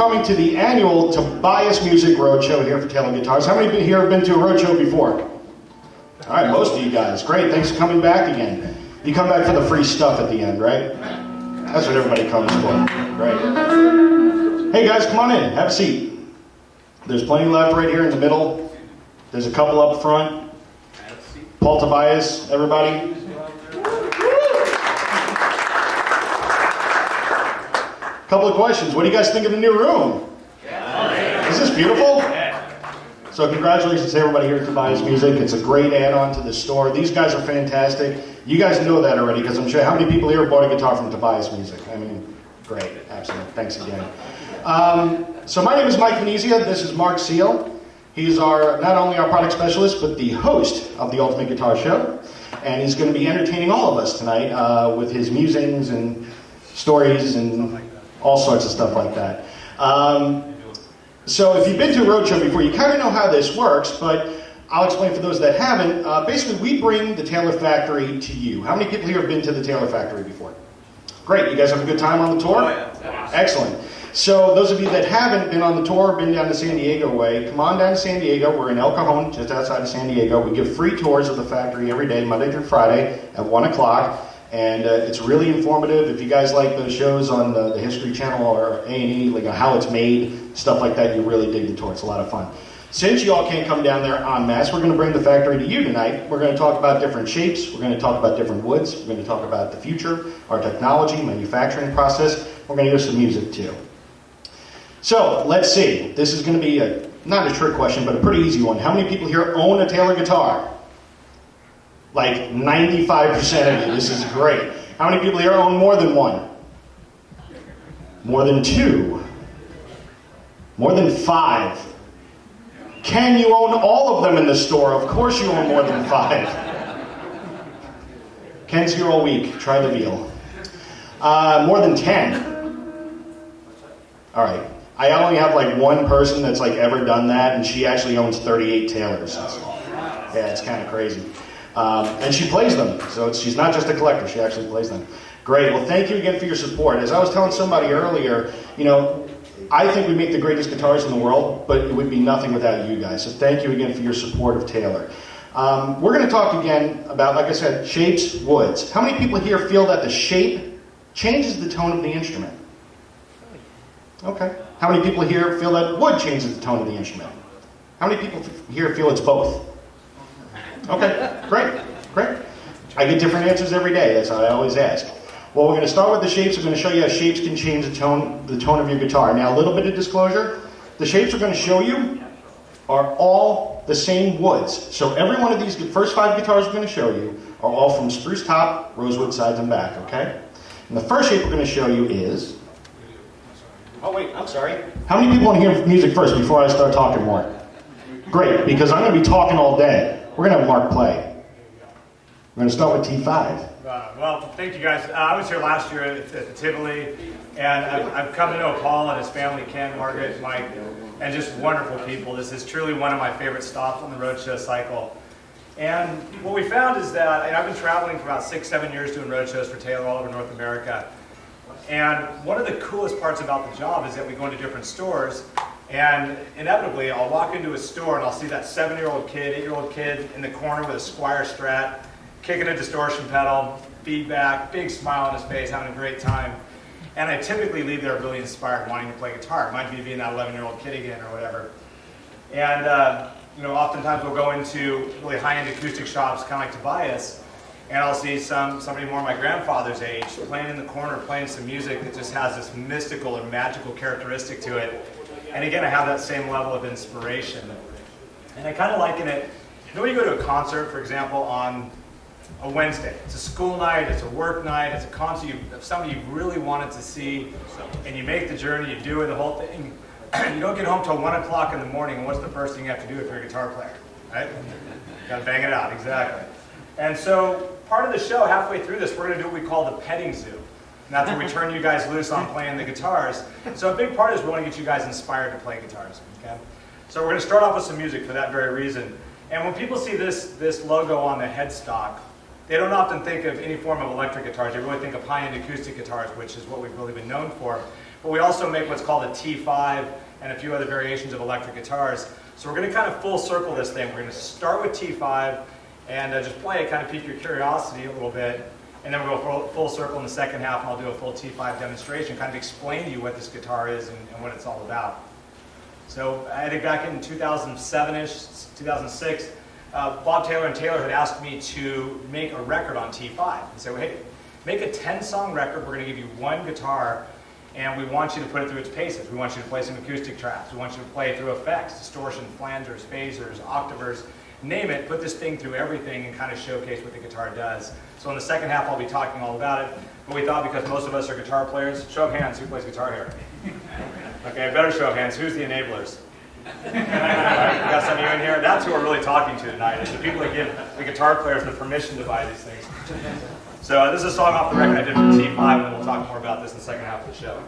coming to the annual Tobias Music Roadshow here for Taylor Guitars. How many here have been to a roadshow before? All right, most of you guys. Great, thanks for coming back again. You come back for the free stuff at the end, right? That's what everybody comes for. Great. Hey guys, come on in, have a seat. There's plenty left right here in the middle. There's a couple up front. Paul Tobias, everybody. Couple of questions. What do you guys think of the new room? Is this beautiful? So congratulations to everybody here at Tobias Music. It's a great add-on to the store. These guys are fantastic. You guys know that already because I'm sure how many people here bought a guitar from Tobias Music? I mean, great. Absolutely. Thanks again. So my name is Mike Venezia. This is Marc Seal. He's not only our product specialist, but the host of the Ultimate Guitar Show. And he's going to be entertaining all of us tonight with his musings and stories and all sorts of stuff like that. So if you've been to a roadshow before, you kind of know how this works, but I'll explain for those that haven't. Basically, we bring the Taylor Factory to you. How many people here have been to the Taylor Factory before? Great. You guys have a good time on the tour? Oh, yeah. Excellent. So those of you that haven't been on the tour, been down to San Diego way, come on down to San Diego. We're in El Cajon, just outside of San Diego. We give free tours of the factory every day, Monday through Friday at 1 o'clock. And it's really informative. If you guys like those shows on the History Channel or A&E, like how it's made, stuff like that, you really dig the tour. It's a lot of fun. Since you all can't come down there en masse, we're going to bring the factory to you tonight. We're going to talk about different shapes. We're going to talk about different woods. We're going to talk about the future, our technology, manufacturing process. We're going to hear some music too. So let's see. This is going to be not a trick question, but a pretty easy one. How many people here own a Taylor guitar? Like 95% of you. This is great. How many people here own more than one? More than two? More than five? Can you own all of them in the store? Of course you own more than five. Ken's here all week. Try the veal. More than 10. All right. I only have like one person that's like ever done that, and she actually owns 38 Taylors. Yeah, it's kind of crazy. And she plays them, so she's not just a collector, she actually plays them. Great, well thank you again for your support. As I was telling somebody earlier, I think we make the greatest guitars in the world, but it would be nothing without you guys. So thank you again for your support of Taylor. We're going to talk again about, like I said, shapes, woods. How many people here feel that the shape changes the tone of the instrument? Okay. How many people here feel that wood changes the tone of the instrument? How many people here feel it's both? Okay, great. I get different answers every day. That's how I always ask. Well, we're going to start with the shapes. We're going to show you how shapes can change the tone of your guitar. Now, a little bit of disclosure. The shapes we're going to show you are all the same woods. So every one of these first 5 guitars we're going to show you are all from spruce top, rosewood sides and back, okay? And the first shape we're going to show you is... Oh, wait, I'm sorry. How many people want to hear music first before I start talking more? Great, because I'm going to be talking all day. We're going to have Marc play. We're going to start with T5. Well, thank you guys. I was here last year at the Tivoli, and I've come to know Paul and his family, Ken, Margaret, Mike, and just wonderful people. This is truly one of my favorite stops on the roadshow cycle. And what we found is that, and I've been traveling for about 6-7 years doing roadshows for Taylor all over North America. And one of the coolest parts about the job is that we go into different stores, and inevitably I'll walk into a store and I'll see that 7-year-old kid, 8-year-old kid in the corner with a Squire Strat, kicking a distortion pedal, feedback, big smile on his face, having a great time. And I typically leave there really inspired, wanting to play guitar. It might be being that 11-year-old kid again or whatever. And oftentimes we'll go into really high-end acoustic shops, kind of like Tobias, and I'll see somebody more my grandfather's age playing in the corner, playing some music that just has this mystical or magical characteristic to it. And again, I have that same level of inspiration. And I kind of liken it, when you go to a concert, for example, on a Wednesday. It's a school night, it's a work night, it's a concert of somebody you really wanted to see, and you make the journey, you do it, the whole thing. You don't get home till 1 o'clock in the morning, and what's the first thing you have to do if you're a guitar player, right? You gotta bang it out, exactly. And so, part of the show, halfway through this, we're gonna do what we call the petting zoo. And that's where we turn you guys loose on playing the guitars. So a big part is we want to get you guys inspired to play guitars, okay? So we're gonna start off with some music for that very reason. And when people see this logo on the headstock, they don't often think of any form of electric guitars. They really think of high-end acoustic guitars, which is what we've really been known for. But we also make what's called a T5 and a few other variations of electric guitars. So we're going to kind of full circle this thing. We're going to start with T5 and just play it, kind of pique your curiosity a little bit. And then we'll go full circle in the second half, and I'll do a full T5 demonstration, kind of explain to you what this guitar is and what it's all about. So I think back in 2007-ish, 2006, Bob Taylor and Taylor had asked me to make a record on T5. They said, well, hey, make a 10-song record. We're going to give you one guitar, and we want you to put it through its paces. We want you to play some acoustic tracks. We want you to play through effects, distortion, flangers, phasers, octavers, name it. Put this thing through everything and kind of showcase what the guitar does. So in the second half, I'll be talking all about it. But we thought because most of us are guitar players, show of hands, who plays guitar here? Okay, better show of hands. Who's the enablers? We got some of you in here. That's who we're really talking to tonight, is the people that give the guitar players the permission to buy these things. So this is a song off the record I did for T5, and then we'll talk more about this in the second half of the show.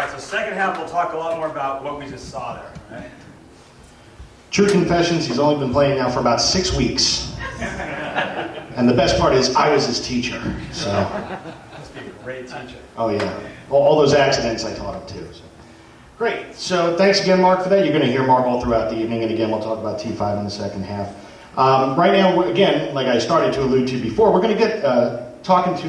right, so second half we'll talk a lot more about what we just saw there. Right? True confessions, he's only been playing now for about 6 weeks. And the best part is, I was his teacher. So. Must be a great teacher. Oh yeah, all those accidents I taught him too. So. Great, so thanks again, Mark, for that. You're going to hear Mark all throughout the evening, and again, we'll talk about T5 in the second half. Right now, again, like I started to allude to before, we're going to get talking to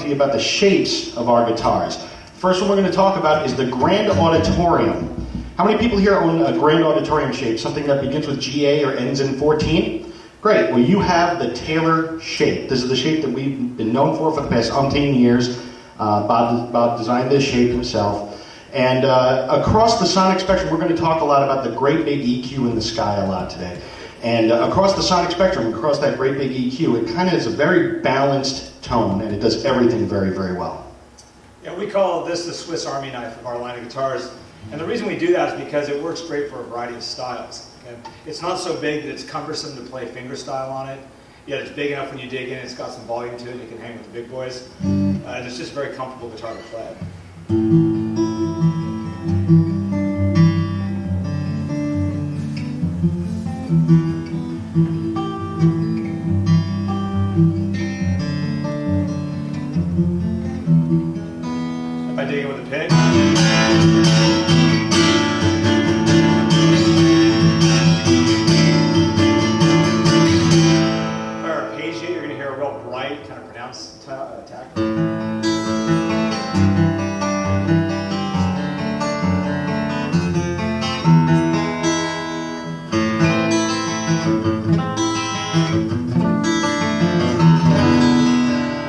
you about the shapes of our guitars. First one we're going to talk about is the Grand Auditorium. How many people here own a Grand Auditorium shape, something that begins with GA or ends in 14? Great, well you have the Taylor shape. This is the shape that we've been known for the past umpteen years. Bob designed this shape himself. And across the sonic spectrum, we're going to talk a lot about the great big EQ in the sky a lot today. And across the sonic spectrum, across that great big EQ, it kind of is a very balanced tone, and it does everything very, very well. Yeah, we call this the Swiss Army knife of our line of guitars. And the reason we do that is because it works great for a variety of styles. Okay? It's not so big that it's cumbersome to play fingerstyle on it, yet it's big enough when you dig in, it's got some volume to it, you can hang with the big boys. And it's just a very comfortable guitar to play. If I dig it with a pick. You're going to hear a real bright, kind of pronounced attack.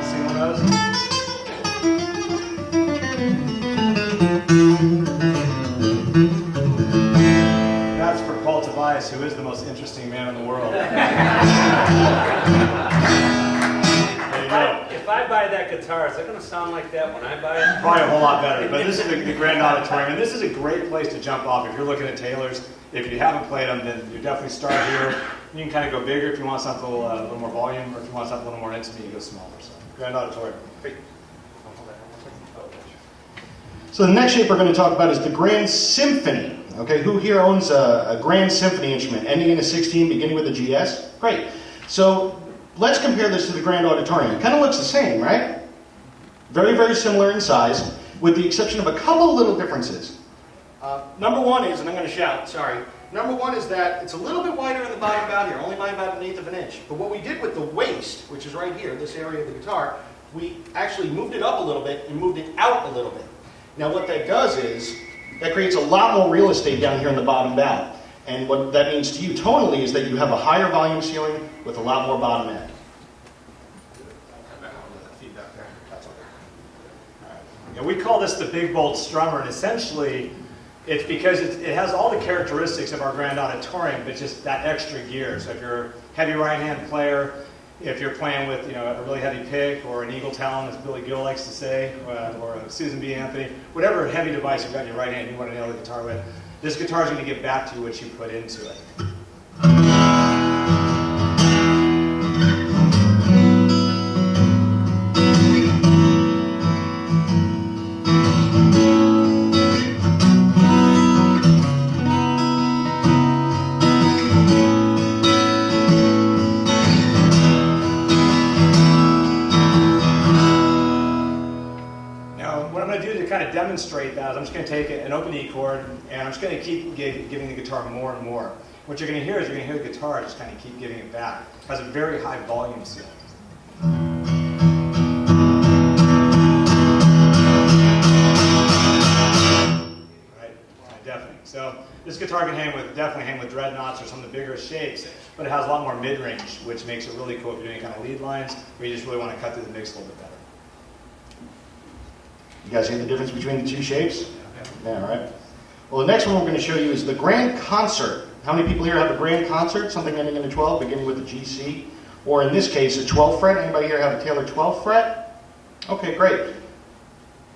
See one of those? That's for Tobias, who is the most interesting man in the world. If I buy that guitar, is it going to sound like that when I buy it? Probably a whole lot better, but this is the Grand Auditorium, and this is a great place to jump off. If you're looking at Taylors, if you haven't played them, then you definitely start here. You can kind of go bigger if you want something a little more volume, or if you want something a little more intimate, you go smaller. So, Grand Auditorium. So the next shape we're going to talk about is the Grand Symphony. Okay, who here owns a Grand Symphony instrument, ending in a 16, beginning with a GS? Great. So let's compare this to the Grand Auditorium. It kind of looks the same, right? Very, very similar in size, with the exception of a couple of little differences. Number one is, and I'm going to shout, sorry. Number one is that it's a little bit wider in the bottom bout here, only by about 1/8 of an inch. But what we did with the waist, which is right here, this area of the guitar, we actually moved it up a little bit and moved it out a little bit. Now what that does is, that creates a lot more real estate down here in the bottom bout. And what that means to you tonally is that you have a higher volume ceiling with a lot more bottom end. Yeah, we call this the Big Bolt Strummer, and essentially it's because it has all the characteristics of our Grand Auditorium, but just that extra gear. So if you're a heavy right-hand player, if you're playing with a really heavy pick or an eagle talon, as Billy Gill likes to say, or a Susan B. Anthony, whatever heavy device you've got in your right hand you want to nail the guitar with, this guitar is going to give back to you what you put into it. Demonstrate that, I'm just going to take an open E chord and I'm just going to keep giving the guitar more and more. What you're going to hear is you're going to hear the guitar just kind of keep giving it back. It has a very high volume ceiling. Right? Definitely. So this guitar can definitely hang with dreadnoughts or some of the bigger shapes, but it has a lot more mid-range, which makes it really cool if you're doing kind of lead lines where you just really want to cut through the mix a little bit better. You guys hear the difference between the two shapes? Yeah, right. Well, the next one we're going to show you is the Grand Concert. How many people here have a Grand Concert? Something ending in a 12, beginning with a GC? Or in this case, a 12 fret. Anybody here have a Taylor 12 fret? Okay, great.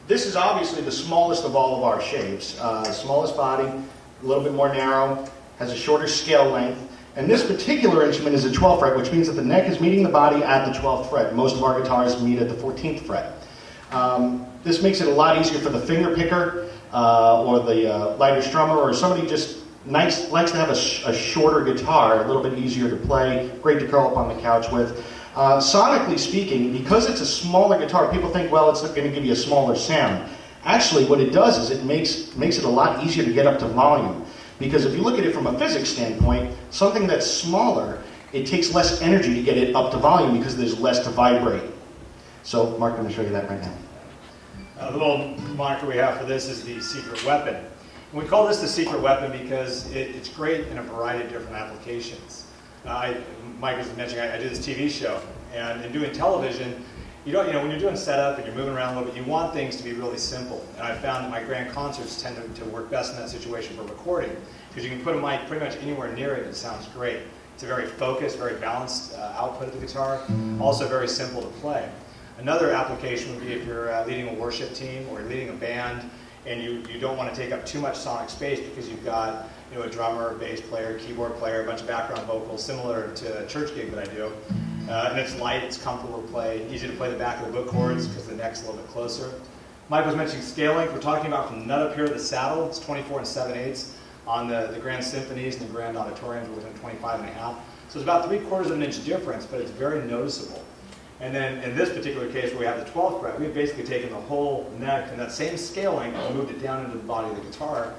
This is obviously the smallest of all of our shapes. Smallest body, a little bit more narrow, has a shorter scale length. And this particular instrument is a 12 fret, which means that the neck is meeting the body at the 12th fret. Most of our guitars meet at the 14th fret. This makes it a lot easier for the finger picker or the lighter strummer, or somebody just likes to have a shorter guitar, a little bit easier to play, great to curl up on the couch with. Sonically speaking, because it's a smaller guitar, people think, well, it's going to give you a smaller sound. Actually, what it does is it makes it a lot easier to get up to volume. Because if you look at it from a physics standpoint, something that's smaller, it takes less energy to get it up to volume because there's less to vibrate. So, Marc, I'm going to show you that right now. The little moniker we have for this is the secret weapon. And we call this the secret weapon because it's great in a variety of different applications. Mike was mentioning I do this TV show, and in doing television, when you're doing setup and you're moving around a little bit, you want things to be really simple. And I found that my grand concerts tend to work best in that situation for recording, because you can put a mic pretty much anywhere near it and it sounds great. It's a very focused, very balanced output of the guitar, also very simple to play. Another application would be if you're leading a worship team or leading a band, and you don't want to take up too much sonic space because you've got a drummer, bass player, keyboard player, a bunch of background vocals, similar to a church gig that I do. And it's light, it's comfortable to play, easy to play the back of the book chords because the neck's a little bit closer. Mike was mentioning scaling. We're talking about from the nut up here to the saddle. It's 24 7/8 on the grand symphonies and the grand auditoriums. We're within 25 and a half. So it's about 3/4 of an inch difference, but it's very noticeable. And then in this particular case where we have the 12th fret, we've basically taken the whole neck and that same scaling and moved it down into the body of the guitar.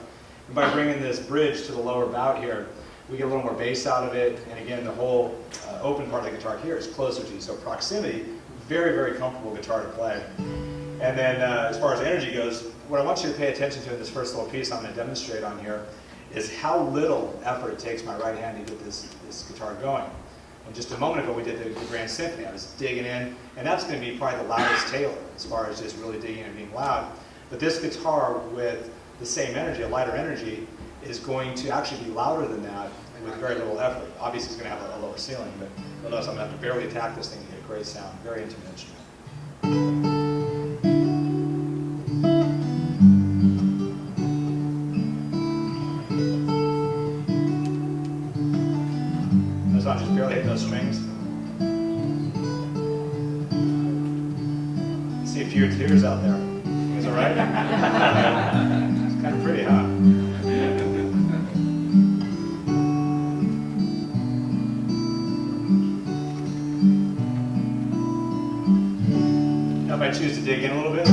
And by bringing this bridge to the lower bout here, we get a little more bass out of it. And again, the whole open part of the guitar here is closer to you. So proximity, very, very comfortable guitar to play. And then as far as energy goes, what I want you to pay attention to in this first little piece I'm going to demonstrate on here is how little effort it takes my right hand to get this guitar going. And just a moment ago, we did the Grand Symphony. I was digging in, and that's going to be probably the loudest Taylor as far as just really digging and being loud. But this guitar with the same energy, a lighter energy, is going to actually be louder than that with very little effort. Obviously, it's going to have a lower ceiling, but you'll notice I'm going to have to barely attack this thing to get a great sound. Very intimate instrument. Not just barely hitting those strings. See a few tears out there. Is that right? It's kind of pretty, huh? Now if I choose to dig in a little bit.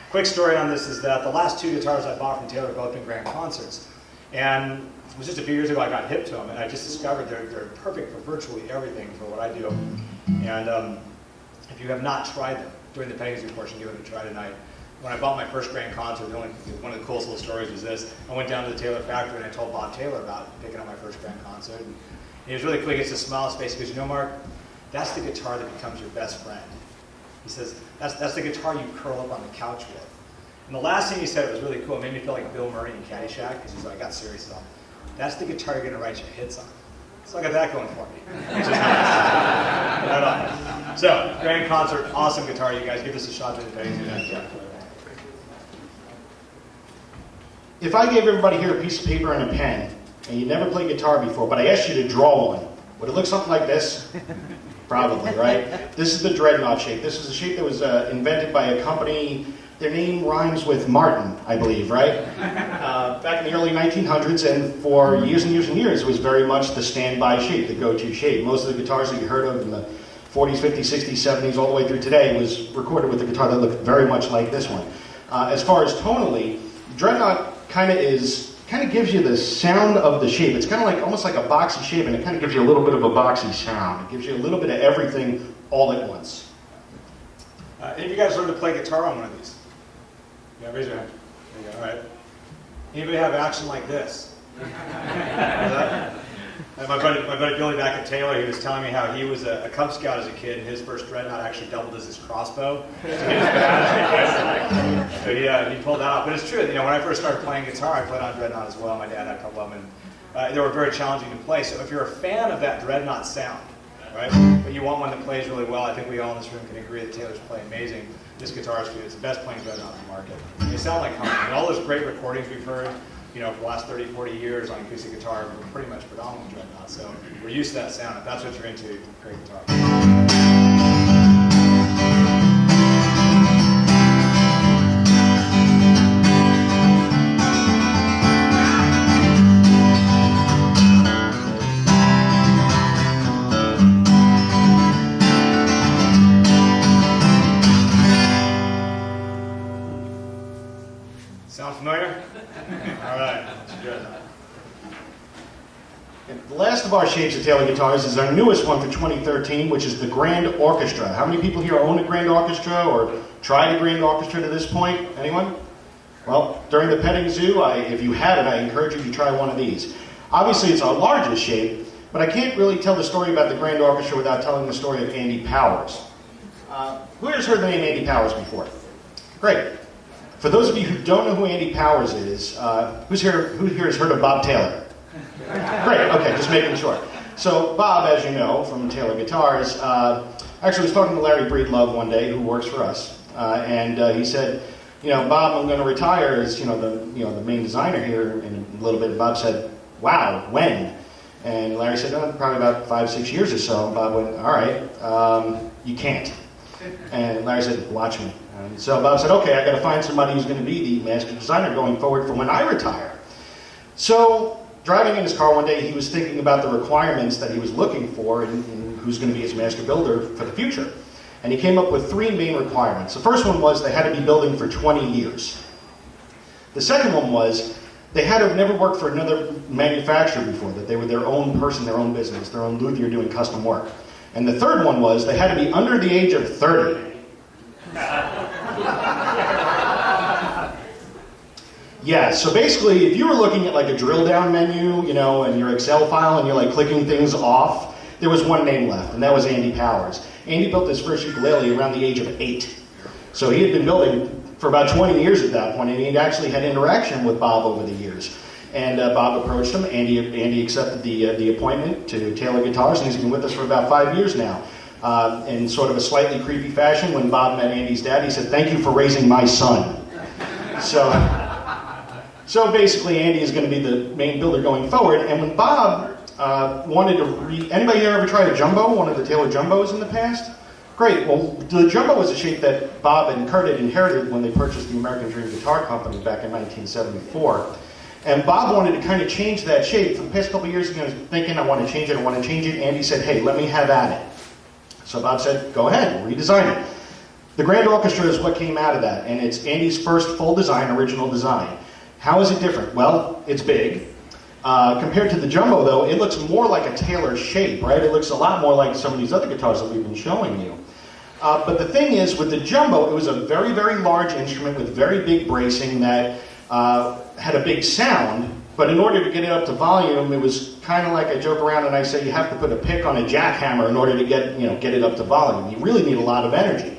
Quick story on this is that the last two guitars I bought from Taylor have both been grand concerts. And it was just a few years ago I got hip to them, and I just discovered they're perfect for virtually everything for what I do. And if you have not tried them, during the Pegasus portion, give it a try tonight. When I bought my first grand concert, one of the coolest little stories was this. I went down to the Taylor factory and I told Bob Taylor about picking up my first grand concert. And he was really quick, he gets a smile on his face. He goes, Marc, that's the guitar that becomes your best friend. He says, that's the guitar you curl up on the couch with. And the last thing he said was really cool. It made me feel like Bill Murray in Caddyshack, because he's like, I got serious about. That's the guitar you're going to write your hits on. So I got that going for me. Which is nice. Right on. So, grand concert, awesome guitar. You guys give this a shot. If I gave everybody here a piece of paper and a pen, and you never played guitar before, but I asked you to draw one, would it look something like this? Probably, right? This is the dreadnought shape. This is a shape that was invented by a company. Their name rhymes with Martin, I believe, right? Back in the early 1900s, and for years and years and years, it was very much the standby shape, the go-to shape. Most of the guitars that you heard of in the 40s, 50s, 60s, 70s, all the way through today was recorded with a guitar that looked very much like this one. As far as tonally, dreadnought kind of gives you the sound of the shape. It's kind of like almost like a boxy shape, and it kind of gives you a little bit of a boxy sound. It gives you a little bit of everything all at once. Any of you guys learned to play guitar on one of these? Yeah, raise your hand. There you go. All right. Anybody have action like this? And my buddy Billy back at Taylor, he was telling me how he was a Cub Scout as a kid, and his first dreadnought actually doubled as his crossbow to get his badge. So he pulled that off. But it's true, when I first started playing guitar, I played on dreadnought as well. My dad had a couple of them, and they were very challenging to play. So if you're a fan of that dreadnought sound, right, but you want one that plays really well, I think we all in this room can agree that Taylor's play amazing. This guitar is it's the best playing dreadnought on the market. They sound like honey. And all those great recordings we've heard, for the last 30, 40 years on acoustic guitar, we're pretty much predominantly dreadnought. So we're used to that sound. If that's what you're into, great guitar. Sound familiar? All right, let's do it. And the last of our shapes of Taylor guitars is our newest one for 2013, which is the Grand Orchestra. How many people here own a Grand Orchestra or tried a Grand Orchestra to this point? Anyone? Well, during the petting zoo, if you haven't, I encourage you to try one of these. Obviously, it's our largest shape, but I can't really tell the story about the Grand Orchestra without telling the story of Andy Powers. Who has heard the name Andy Powers before? Great. For those of you who don't know who Andy Powers is, who here has heard of Bob Taylor? Great, okay, just making sure. So Bob, as you know, from Taylor Guitars, actually was talking to Larry Breedlove one day, who works for us, and he said, Bob, I'm going to retire as, the main designer here in a little bit. And Bob said, wow, when? And Larry said, probably about 5-6 years or so. And Bob went, all right, you can't. And Larry said, watch me. And so Bob said, okay, I got to find somebody who's going to be the master designer going forward for when I retire. So driving in his car one day, he was thinking about the requirements that he was looking for and who's going to be his master builder for the future. And he came up with 3 main requirements. The first one was they had to be building for 20 years. The second one was they had to have never worked for another manufacturer before, that they were their own person, their own business, their own luthier doing custom work. And the third one was they had to be under the age of 30. Yeah, so basically, if you were looking at like a drill down menu, in your Excel file, and you're like clicking things off, there was one name left, and that was Andy Powers. Andy built his first ukulele around the age of 8. So he had been building for about 20 years at that point, and he'd actually had interaction with Bob over the years. And Bob approached him. Andy accepted the appointment to Taylor Guitars, and he's been with us for about 5 years now. In sort of a slightly creepy fashion, when Bob met Andy's dad, he said, "Thank you for raising my son." So basically, Andy is going to be the main builder going forward. And when Bob wanted to anybody here ever tried a jumbo, one of the Taylor jumbos in the past? Great. Well, the jumbo was a shape that Bob and Kurt had inherited when they purchased the American Dream Guitar Company back in 1974. And Bob wanted to kind of change that shape. For the past couple of years, he was thinking, I want to change it. Andy said, hey, let me have at it. So Bob said, go ahead, redesign it. The Grand Orchestra is what came out of that, and it's Andy's first full design, original design. How is it different? Well, it's big. Compared to the jumbo, though, it looks more like a Taylor shape, right? It looks a lot more like some of these other guitars that we've been showing you. But the thing is, with the jumbo, it was a very, very large instrument with very big bracing that had a big sound, but in order to get it up to volume, it was kind of like I joke around and I say you have to put a pick on a jackhammer in order to get it up to volume. You really need a lot of energy.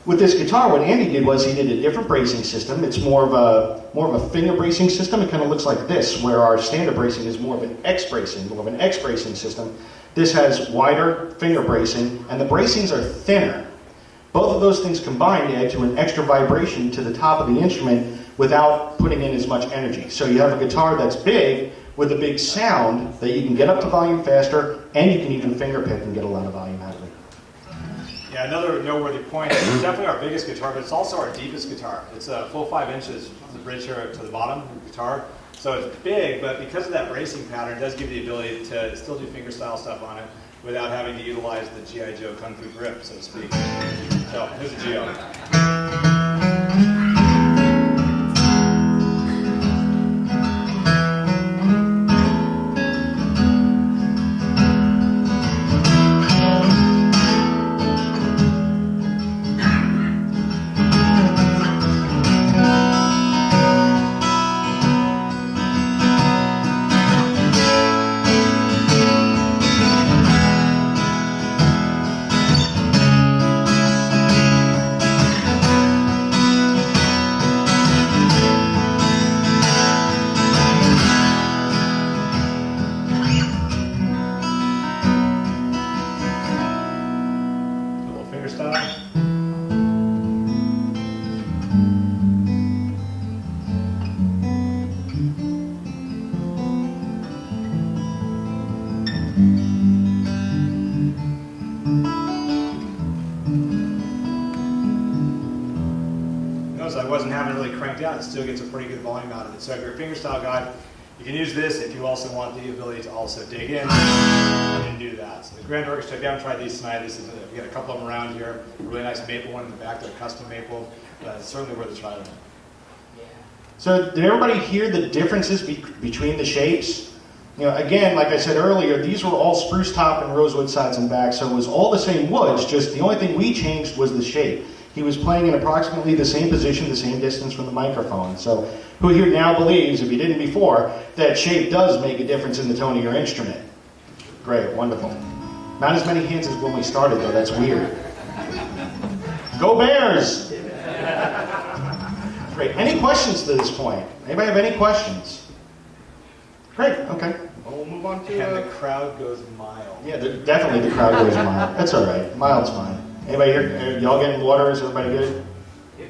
With this guitar, what Andy did was he did a different bracing system. It's more of a finger bracing system. It kind of looks like this, where our standard bracing is more of an X bracing system. This has wider finger bracing, and the bracings are thinner. Both of those things combined add to an extra vibration to the top of the instrument without putting in as much energy. So you have a guitar that's big with a big sound that you can get up to volume faster, and you can even finger pick and get a lot of volume out of it. Yeah, another noteworthy point, it's definitely our biggest guitar, but it's also our deepest guitar. It's a full 5 inches, the bridge here to the bottom of the guitar. So it's big, but because of that bracing pattern, it does give you the ability to still do fingerstyle stuff on it without having to utilize the G.I. Joe Kung Fu grip, so to speak. So here's a Geo. really cranked out, it still gets a pretty good volume out of it. So if you're a fingerstyle guy, you can use this if you also want the ability to also dig in and do that. So the Grand Orchestra, if you haven't tried these tonight, we got a couple of them around here. A really nice maple one in the back, they're custom maple. It's certainly worth a try them. So did everybody hear the differences between the shapes? You know, again, like I said earlier, these were all spruce top and rosewood sides and backs, so it was all the same woods, just the only thing we changed was the shape. He was playing in approximately the same position, the same distance from the microphone. So who here now believes, if you didn't before, that shape does make a difference in the tone of your instrument? Great, wonderful. Not as many hands as when we started, though. That's weird. Go Bears! Great. Any questions to this point? Anybody have any questions? Great. Okay. Well, we'll move on to... And the crowd goes mild. Yeah, definitely the crowd goes mild. That's all right. Mild's fine. Anybody here? Y'all getting water? Is everybody good? Yeah.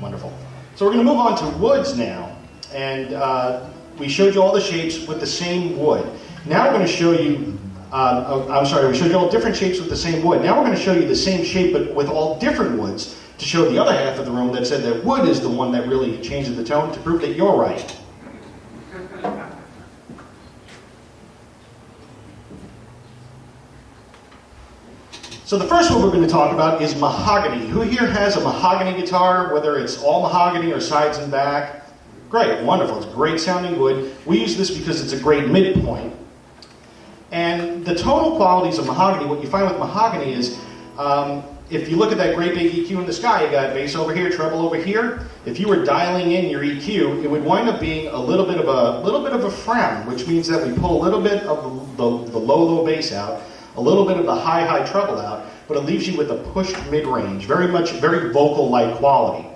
Wonderful. So we're going to move on to woods now. And we showed you all the shapes with the same wood. Now we're going to show you... we showed you all different shapes with the same wood. Now we're going to show you the same shape but with all different woods to show the other half of the room that said that wood is the one that really changes the tone, to prove that you're right. So the first one we're going to talk about is mahogany. Who here has a mahogany guitar, whether it's all mahogany or sides and back? Great, wonderful. It's great sounding wood. We use this because it's a great midpoint. And the tonal qualities of mahogany, what you find with mahogany is, if you look at that great big EQ in the sky, you got bass over here, treble over here. If you were dialing in your EQ, it would wind up being a little bit of a frown, which means that we pull a little bit of the low bass out, a little bit of the high treble out, but it leaves you with a pushed mid-range, very vocal-like quality.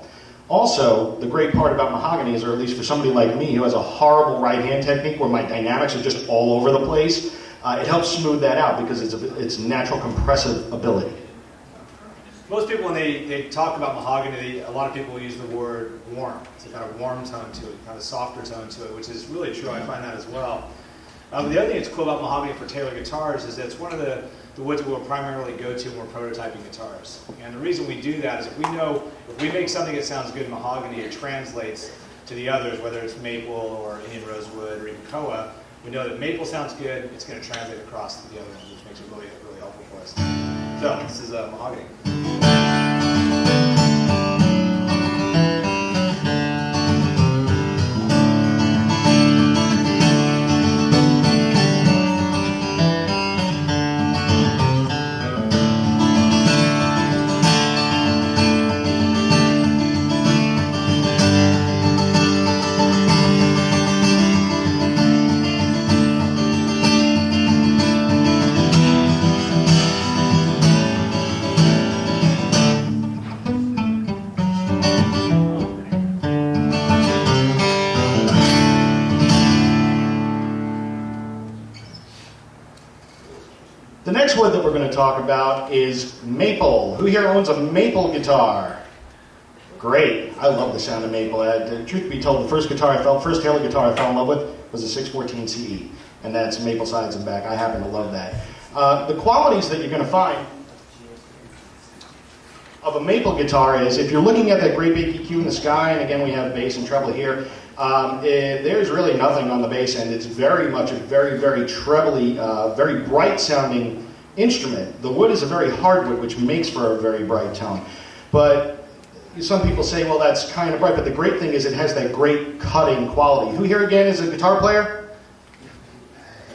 Also, the great part about mahogany is, or at least for somebody like me who has a horrible right-hand technique where my dynamics are just all over the place, it helps smooth that out because it's natural compressive ability. Most people, when they talk about mahogany, a lot of people use the word warm. It's a kind of warm tone to it, kind of softer tone to it, which is really true. I find that as well. The other thing that's cool about mahogany for Taylor guitars is that it's one of the woods that we'll primarily go to when we're prototyping guitars. And the reason we do that is if we make something that sounds good in mahogany, it translates to the others, whether it's maple or Indian rosewood or even koa. We know that maple sounds good, it's going to translate across to the other ones, which makes it really helpful for us. So this is mahogany. The next wood that we're going to talk about is maple. Who here owns a maple guitar? Great. I love the sound of maple. Truth be told, the first Taylor guitar I fell in love with was a 614 CE, and that's maple sides and back. I happen to love that. The qualities that you're going to find of a maple guitar is, if you're looking at that great big EQ in the sky, and again we have bass and treble here, there's really nothing on the bass end. It's very much a very trebly, very bright sounding instrument. The wood is a very hard wood, which makes for a very bright tone. But some people say, well, that's kind of bright, but the great thing is it has that great cutting quality. Who here again is a guitar player?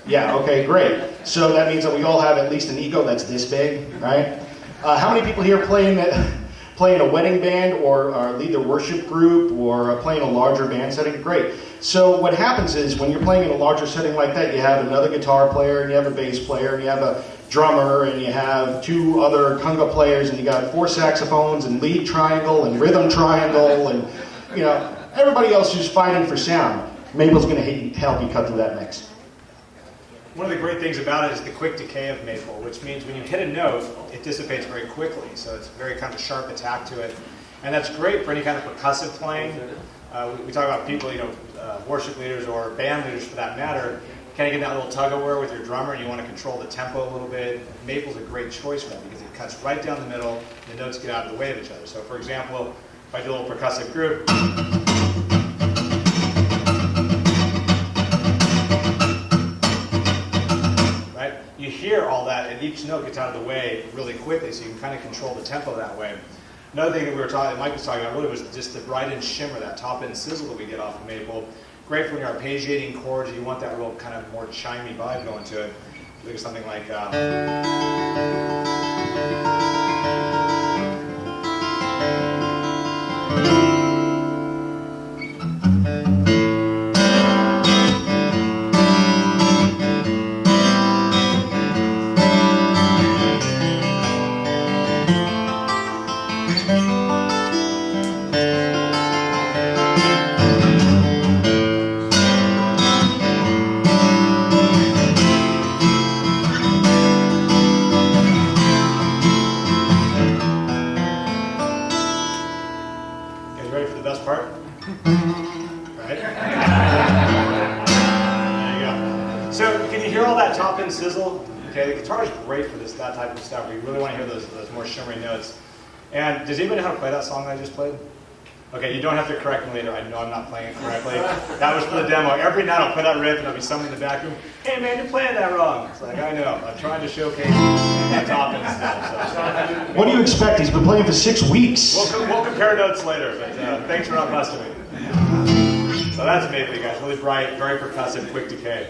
Yeah, okay, great. So that means that we all have at least an ego that's this big, right? How many people here play in a wedding band or lead a worship group or play in a larger band setting? Great. So what happens is when you're playing in a larger setting like that, you have another guitar player and you have a bass player and you have a drummer and you have two other conga players and you got 4 saxophones and lead triangle and rhythm triangle and everybody else who's fighting for sound. Maple's going to help you cut through that mix. One of the great things about it is the quick decay of maple, which means when you hit a note, it dissipates very quickly. So it's a very kind of sharp attack to it. And that's great for any kind of percussive playing. We talk about people, worship leaders or band leaders for that matter, kind of get that little tug of war with your drummer and you want to control the tempo a little bit. Maple's a great choice for that because it cuts right down the middle and the notes get out of the way of each other. So for example, If I do a little percussive group. Right? You hear all that, and each note gets out of the way really quickly, so you can kind of control the tempo that way. Another thing that Mike was talking about really was just the bright-end shimmer, that top-end sizzle that we get off of maple. Great for when you're arpeggiating chords, you want that real kind of more chimey vibe going to it. Look at something like... sizzle. Okay, the guitar is great for that type of stuff. We really want to hear those more shimmery notes. And does anybody know how to play that song that I just played? Okay, you don't have to correct me later. I know I'm not playing it correctly. That was for the demo. Every night I'll play that riff and there'll be someone in the back room, hey man, you're playing that wrong. It's like, I know. I'm trying to showcase that top end stuff. So. What do you expect? He's been playing for 6 weeks. We'll compare notes later, but thanks for not busting me. So that's maple, guys. Really bright, very percussive, quick decay.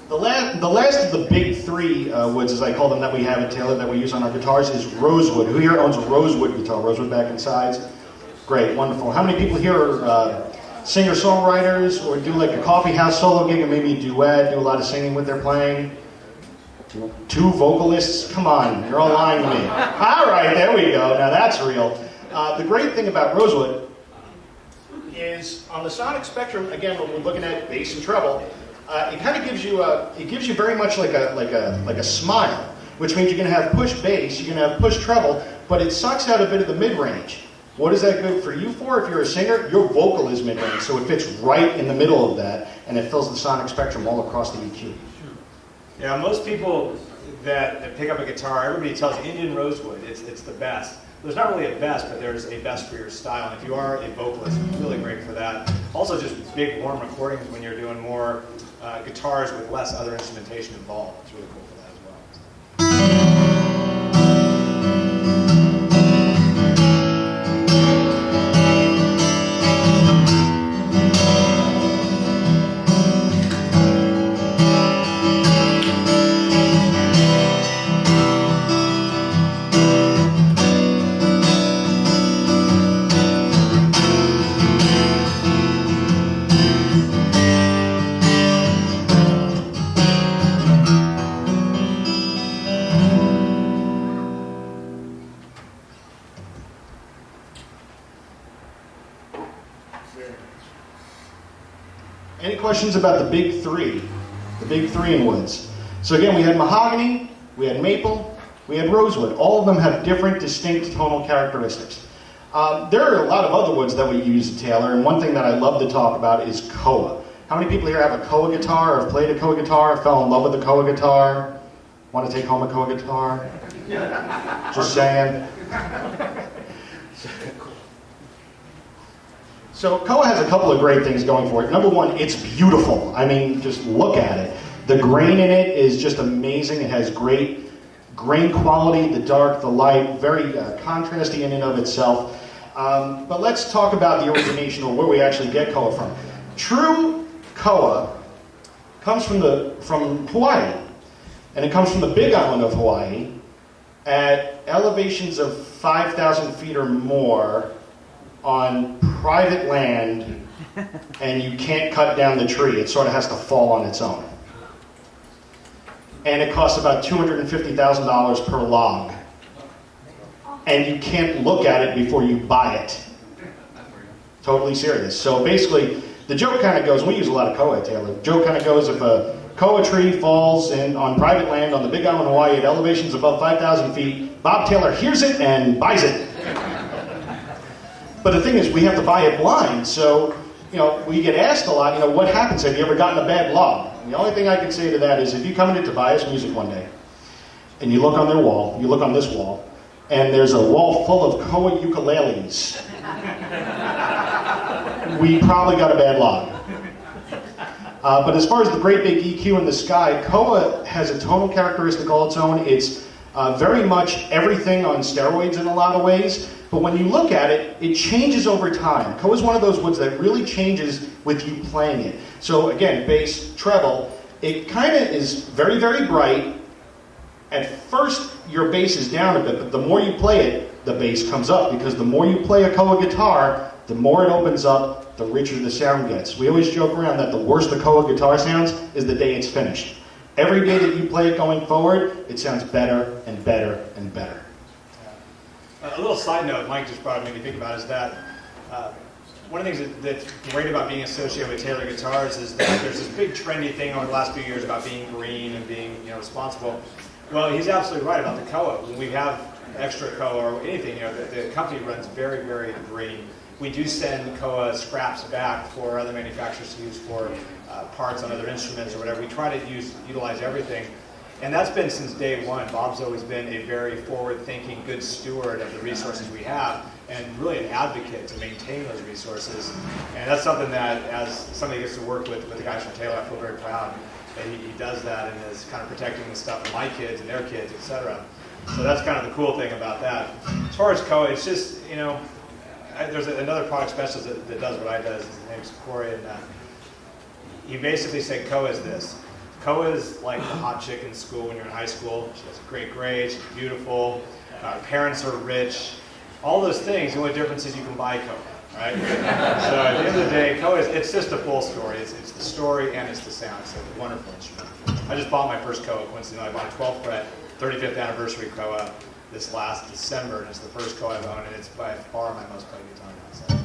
The last of the big three woods, as I call them, that we have at Taylor that we use on our guitars is rosewood. Who here owns a rosewood guitar? Rosewood back and sides? Great, wonderful. How many people here are singer-songwriters or do like a coffee house solo gig or maybe a duet, do a lot of singing with their playing? 2 vocalists? Come on, you're all lying to me. All right, there we go. Now that's real. The great thing about rosewood is on the sonic spectrum, again, when we're looking at bass and treble, it kind of gives you very much like a smile, which means you're going to have push bass, you're going to have push treble, but it sucks out a bit of the mid-range. What is that good for you for? If you're a singer, your vocal is mid-range, so it fits right in the middle of that, and it fills the sonic spectrum all across the EQ. Yeah, most people that pick up a guitar, everybody tells you Indian rosewood, it's the best. There's not really a best, but there's a best for your style. And if you are a vocalist, it's really great for that. Also, just big, warm recordings when you're doing more guitars with less other instrumentation involved. It's really cool for that as well. Any questions about the big three in woods? So again, we had mahogany, we had maple, we had rosewood. All of them have different, distinct tonal characteristics. There are a lot of other woods that we use at Taylor, and one thing that I love to talk about is koa. How many people here have a koa guitar, or have played a koa guitar, fell in love with a koa guitar? Want to take home a koa guitar? Just saying. So koa has a couple of great things going for it. Number one, it's beautiful. I mean, just look at it. The grain in it is just amazing. It has great grain quality, the dark, the light, very contrasty in and of itself. But let's talk about the origination, or where we actually get koa from. True koa comes from Hawaii, and it comes from the Big Island of Hawaii at elevations of 5,000 feet or more on private land, and you can't cut down the tree. It sort of has to fall on its own. And it costs about $250,000 per log. And you can't look at it before you buy it. Totally serious. So basically, the joke kind of goes, we use a lot of koa at Taylor. The joke kind of goes, if a koa tree falls on private land on the Big Island of Hawaii at elevations above 5,000 feet, Bob Taylor hears it and buys it. But the thing is, we have to buy it blind, so we get asked a lot, what happens? Have you ever gotten a bad log? And the only thing I can say to that is, if you come into Tobias Music one day, and you look on their wall, you look on this wall, and there's a wall full of koa ukuleles, we probably got a bad log. But as far as the great big EQ in the sky, koa has a tonal characteristic all its own. It's very much everything on steroids in a lot of ways. But when you look at it, it changes over time. Koa is one of those woods that really changes with you playing it. So again, bass, treble, it kind of is very, very bright. At first, your bass is down a bit, but the more you play it, the bass comes up, because the more you play a koa guitar, the more it opens up, the richer the sound gets. We always joke around that the worse the koa guitar sounds is the day it's finished. Every day that you play it going forward, it sounds better and better and better. A little side note Mike just brought me to think about is that one of the things that's great about being associated with Taylor guitars is that there's this big trendy thing over the last few years about being green and being responsible. Well, he's absolutely right about the koa. When we have extra koa or anything, the company runs very, very green. We do send koa scraps back for other manufacturers to use for parts on other instruments or whatever. We try to utilize everything. And that's been since day one. Bob's always been a very forward-thinking, good steward of the resources we have, and really an advocate to maintain those resources. And that's something that, as somebody gets to work with the guys from Taylor, I feel very proud that he does that and is kind of protecting the stuff for my kids and their kids, etc. So that's kind of the cool thing about that. As far as koa, it's just, there's another product specialist that does what I do. His name's Corey, and he basically said koa is this. Koa is like the hot chick in school when you're in high school. She has great grades, she's beautiful, her parents are rich. All those things, the only difference is you can buy koa, right? So at the end of the day, koa it's just a full story. It's the story and it's the sound. It's a wonderful instrument. I just bought my first koa, coincidentally. I bought a 12 fret 35th anniversary koa this last December, and it's the first koa I've owned, and it's by far my most played guitar now. So.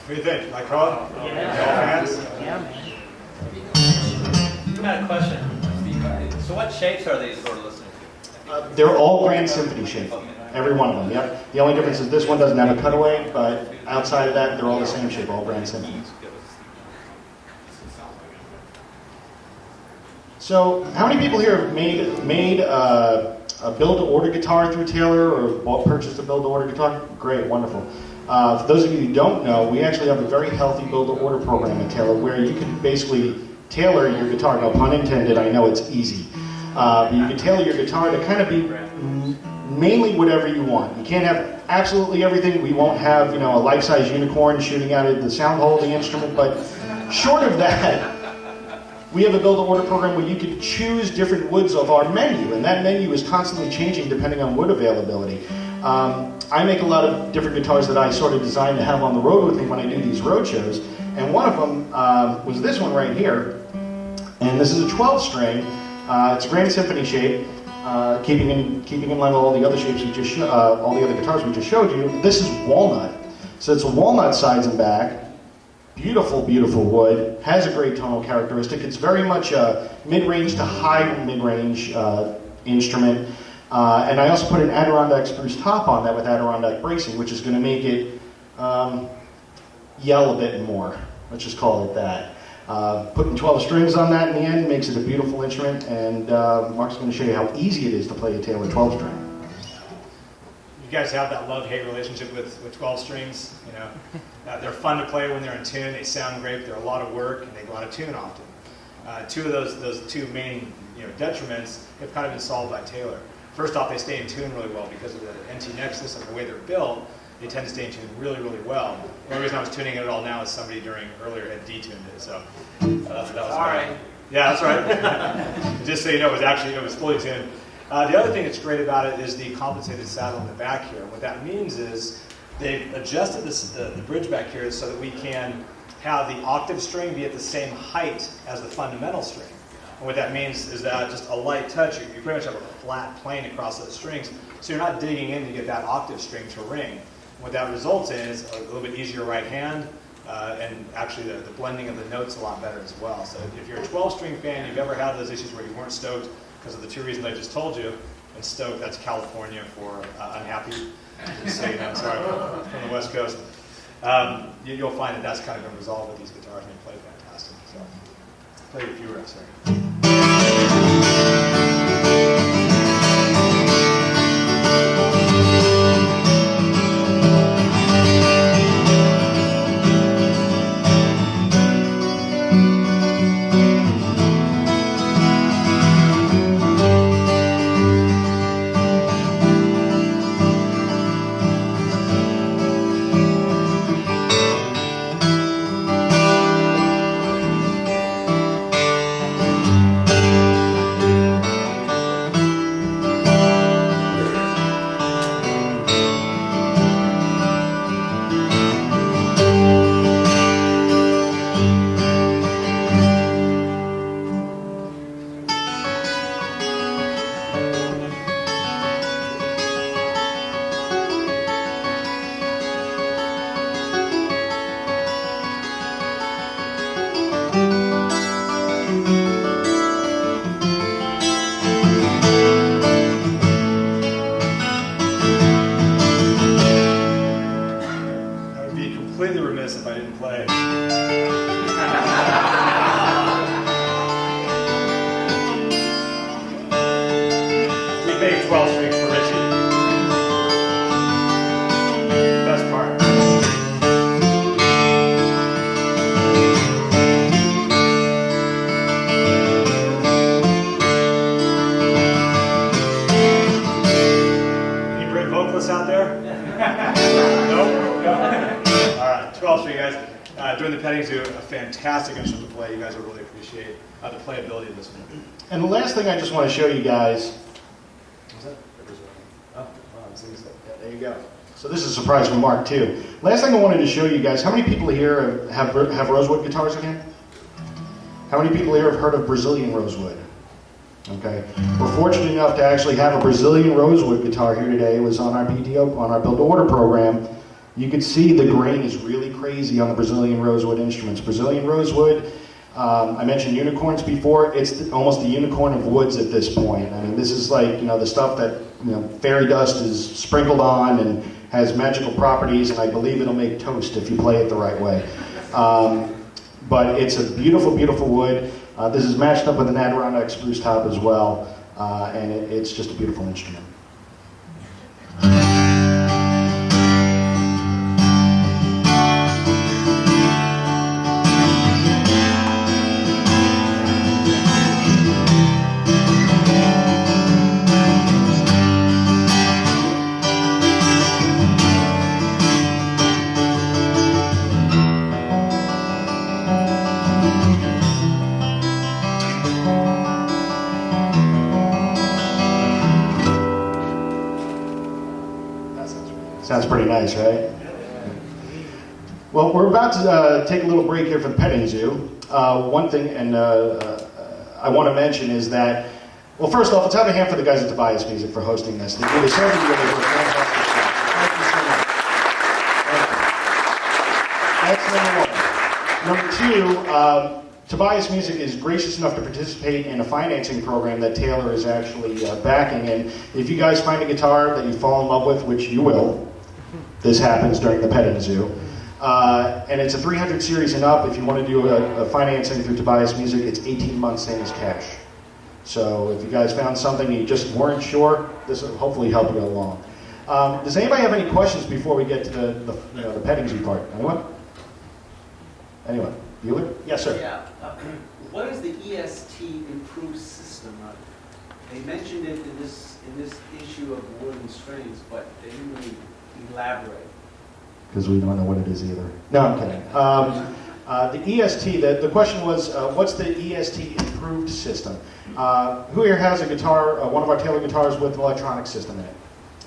What do you think? Like koa? Yeah. All fans? Yeah, man. I got a question. So what shapes are these we're listening to? They're all grand symphony shape. Every one of them, yep. The only difference is this one doesn't have a cutaway, but outside of that, they're all the same shape, all grand symphony. So, how many people here have made a build-to-order guitar through Taylor, or purchased a build-to-order guitar? Great, wonderful. For those of you who don't know, we actually have a very healthy build-to-order program at Taylor, where you can basically tailor your guitar. No pun intended, I know it's easy. But you can tailor your guitar to kind of be mainly whatever you want. You can't have absolutely everything. We won't have, a life-size unicorn shooting out of the sound hole of the instrument, but short of that, we have a build-to-order program where you can choose different woods of our menu, and that menu is constantly changing depending on wood availability. I make a lot of different guitars that I sort of designed to have on the road with me when I do these road shows, and one of them was this one right here, and this is a 12-string. It's a grand symphony shape, keeping in line with all the other shapes we just all the other guitars we just showed you. This is walnut, so it's a walnut sides and back. Beautiful, beautiful wood. Has a great tonal characteristic. It's very much a mid-range to high mid-range instrument. And I also put an Adirondack spruce top on that with Adirondack bracing, which is going to make it yell a bit more. Let's just call it that. Putting 12 strings on that in the end makes it a beautiful instrument, and Marc's going to show you how easy it is to play a Taylor 12-string. You guys have that love-hate relationship with 12 strings. They're fun to play when they're in tune. They sound great. They're a lot of work, and they go out of tune often. Two of those two main detriments have kind of been solved by Taylor. First off, they stay in tune really well because of the NT Nexus and the way they're built. they tend to stay in tune really, really well. The only reason I was tuning it at all now is somebody earlier had detuned it, so that was Sorry. Yeah, that's right. Just so you know, it was fully tuned. The other thing that's great about it is the compensated saddle in the back here. What that means is they've adjusted the bridge back here so that we can have the octave string be at the same height as the fundamental string. And what that means is that just a light touch, you pretty much have a flat plane across those strings, so you're not digging in to get that octave string to ring. And what that results in is a little bit easier right hand, and actually the blending of the notes a lot better as well. So if you're a 12-string fan, you've ever had those issues where you weren't stoked because of the two reasons I just told you, and stoked, that's California for unhappy, just so you know, sorry, from the West Coast. You'll find that that's kind of been resolved with these guitars, and they play fantastic. So, play a few riffs here. Completely remiss if I didn't play. We made 12 strings for Richie. Best part. Any great vocalists out there? Nope. No? 12 string, guys. During the petting zoo, a fantastic instrument to play. You guys will really appreciate the playability of this one. And the last thing I just want to show you guys. What's that? Oh, wow, yeah, there you go. So this is a surprise from Mark too. Last thing I wanted to show you guys. How many people here have rosewood guitars again? How many people here have heard of Brazilian rosewood? Okay, we're fortunate enough to actually have a Brazilian rosewood guitar here today. It was on our BTO, on our build-to-order program. You can see the grain is really crazy on the Brazilian rosewood instruments. Brazilian rosewood, I mentioned unicorns before. It's almost the unicorn of woods at this point. I mean, this is like, the stuff that, fairy dust is sprinkled on and has magical properties, and I believe it'll make toast if you play it the right way. But it's a beautiful, beautiful wood. This is matched up with an Adirondack spruce top as well, and it's just a beautiful instrument. Sounds pretty nice, right? Well, we're about to take a little break here for the petting zoo. One thing, and I want to mention is that, well, first off, let's have a hand for the guys at Tobias Music for hosting this. They do this every year. They do a fantastic job. Thank you so much. That's number one. Number two, Tobias Music is gracious enough to participate in a financing program that Taylor is actually backing. And if you guys find a guitar that you fall in love with, which you will, this happens during the petting zoo. And it's a 300 series and up. If you want to do a financing through Tobias Music, it's 18 months same as cash. So if you guys found something you just weren't sure, this will hopefully help you along. Does anybody have any questions before we get to the petting zoo part? Anyone? Anyone? Bueller? Yes, sir. Yeah. What is the EST improved system? They mentioned it in this issue of wooden strings, but they didn't really elaborate. because we don't know what it is either. No, I'm kidding. The EST, the question was, what's the EST improved system? Who here has a guitar, one of our Taylor guitars with an electronic system in it?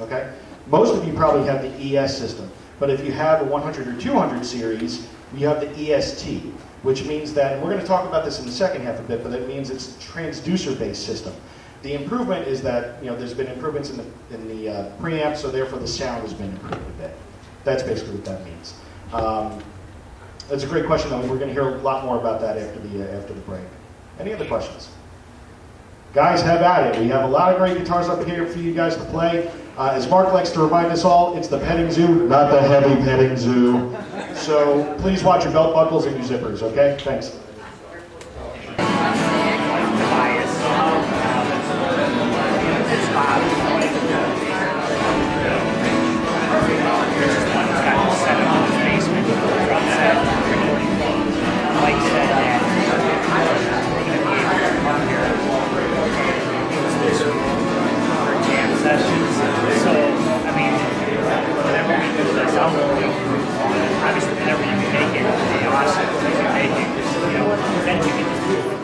Okay? Most of you probably have the ES system, but if you have a 100 or 200 series, you have the EST, which means that, and we're going to talk about this in the second half a bit, but it means it's a transducer-based system. The improvement is that, there's been improvements in the preamp, so therefore the sound has been improved a bit. That's basically what that means. That's a great question, though. We're going to hear a lot more about that after the break. Any other questions? Guys, have at it. We have a lot of great guitars up here for you guys to play. As Mark likes to remind us all, it's the petting zoo, not the heavy petting zoo. So please watch your belt buckles and your zippers, okay? Thanks.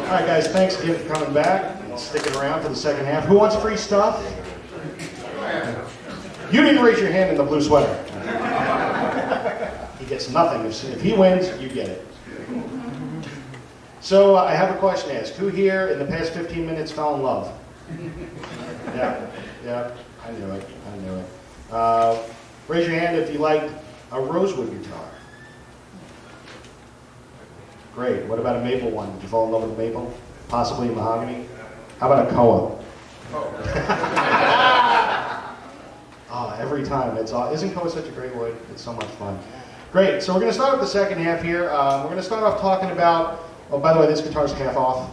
All right, guys, thanks again for coming back and sticking around for the second half. Who wants free stuff? You didn't raise your hand in the blue sweater. He gets nothing. If he wins, you get it. So I have a question to ask. Who here in the past 15 minutes fell in love? Yeah, I knew it. Raise your hand if you liked a rosewood guitar. Great. What about a maple one? Did you fall in love with a maple? Possibly a mahogany? How about a koa? Every time. Isn't koa such a great wood? It's so much fun. Great. So we're going to start with the second half here. We're going to start off talking about, oh, by the way, this guitar's half off.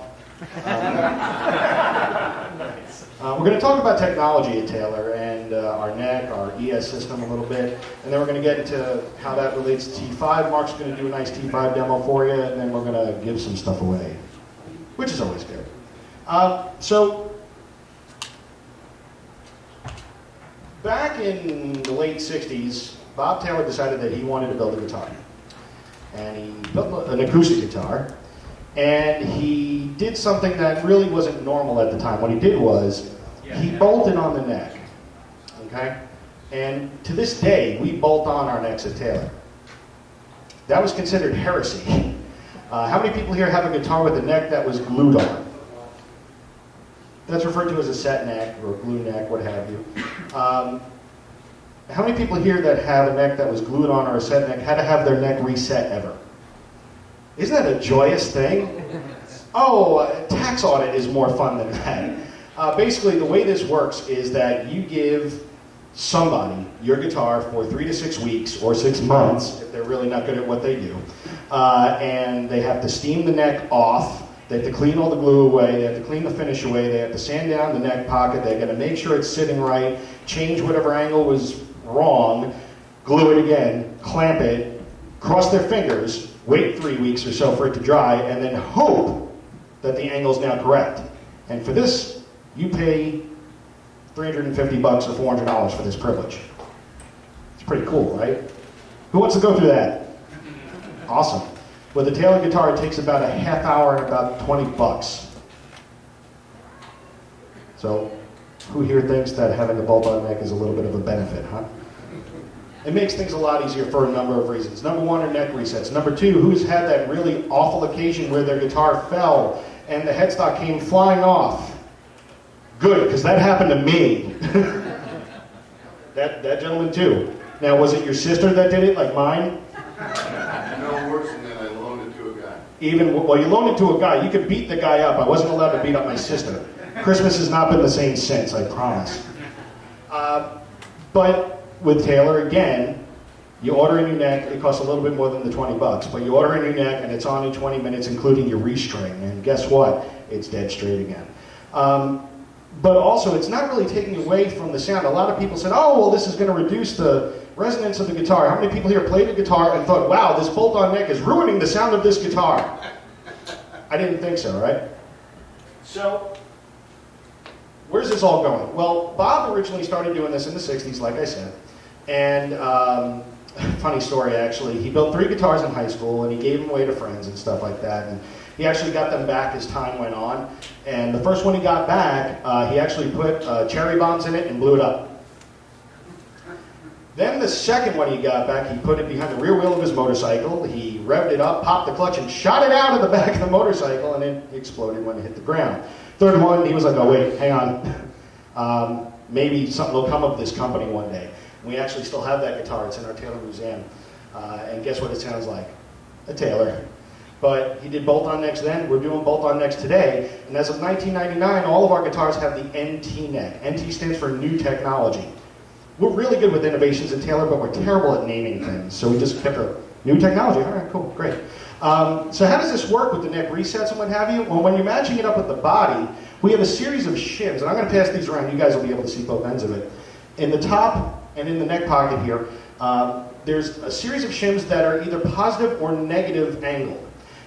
We're going to talk about technology at Taylor and our neck, our ES system a little bit, and then we're going to get into how that relates to T5. Marc's going to do a nice T5 demo for you, and then we're going to give some stuff away, which is always good. So, back in the late 60s, Bob Taylor decided that he wanted to build a guitar. And he built an acoustic guitar, and he did something that really wasn't normal at the time. What he did was, he bolted on the neck, okay? And to this day, we bolt on our necks at Taylor. That was considered heresy. How many people here have a guitar with a neck that was glued on? That's referred to as a set neck or a glue neck, what have you. How many people here that have a neck that was glued on or a set neck had to have their neck reset ever? Isn't that a joyous thing? Oh, a tax audit is more fun than that. Basically, the way this works is that you give somebody your guitar for 3 to 6 weeks or 6 months, if they're really not good at what they do, and they have to steam the neck off. They have to clean all the glue away, they have to clean the finish away, they have to sand down the neck pocket, they're going to make sure it's sitting right, change whatever angle was wrong, glue it again, clamp it, cross their fingers, wait 3 weeks or so for it to dry, and then hope that the angle's now correct. And for this, you pay $350 or $400 for this privilege. It's pretty cool, right? Who wants to go through that? Awesome. With a Taylor guitar, it takes about a half hour and about $20. So, who here thinks that having a bolt-on neck is a little bit of a benefit, huh? It makes things a lot easier for a number of reasons. Number one are neck resets. Number two, who's had that really awful occasion where their guitar fell and the headstock came flying off? Good, because that happened to me. that gentleman too. Now, was it your sister that did it, like mine? No worse than that, I loaned it to a guy. Well, you loaned it to a guy. You could beat the guy up. I wasn't allowed to beat up my sister. Christmas has not been the same since, I promise. But with Taylor, again, you order a new neck, it costs a little bit more than the $20, but you order a new neck and it's on in 20 minutes, including your restring, and guess what? It's dead straight again. But also, it's not really taking away from the sound. A lot of people said, oh, well, this is going to reduce the resonance of the guitar. How many people here played a guitar and thought, wow, this bolt-on neck is ruining the sound of this guitar? I didn't think so, right? So, where's this all going? Well, Bob originally started doing this in the 60s, like I said. And funny story, actually. He built 3 guitars in high school, and he gave them away to friends and stuff like that. And he actually got them back as time went on. And the first one he got back, he actually put cherry bombs in it and blew it up. Then the second one he got back, he put it behind the rear wheel of his motorcycle. He revved it up, popped the clutch, and shot it out of the back of the motorcycle, and it exploded when it hit the ground. Third one, he was like, oh wait, hang on. Maybe something will come of this company one day. We actually still have that guitar. It's in our Taylor Museum. And guess what it sounds like? A Taylor. But he did bolt-on necks then. We're doing bolt-on necks today. And as of 1999, all of our guitars have the NT neck. NT stands for New Technology. We're really good with innovations at Taylor, but we're terrible at naming things. So we just kept a new technology. All right, cool, great. So how does this work with the neck resets and what have you? Well, when you're matching it up with the body, we have a series of shims. And I'm going to pass these around. You guys will be able to see both ends of it. In the top and in the neck pocket here, there's a series of shims that are either positive or negative angle.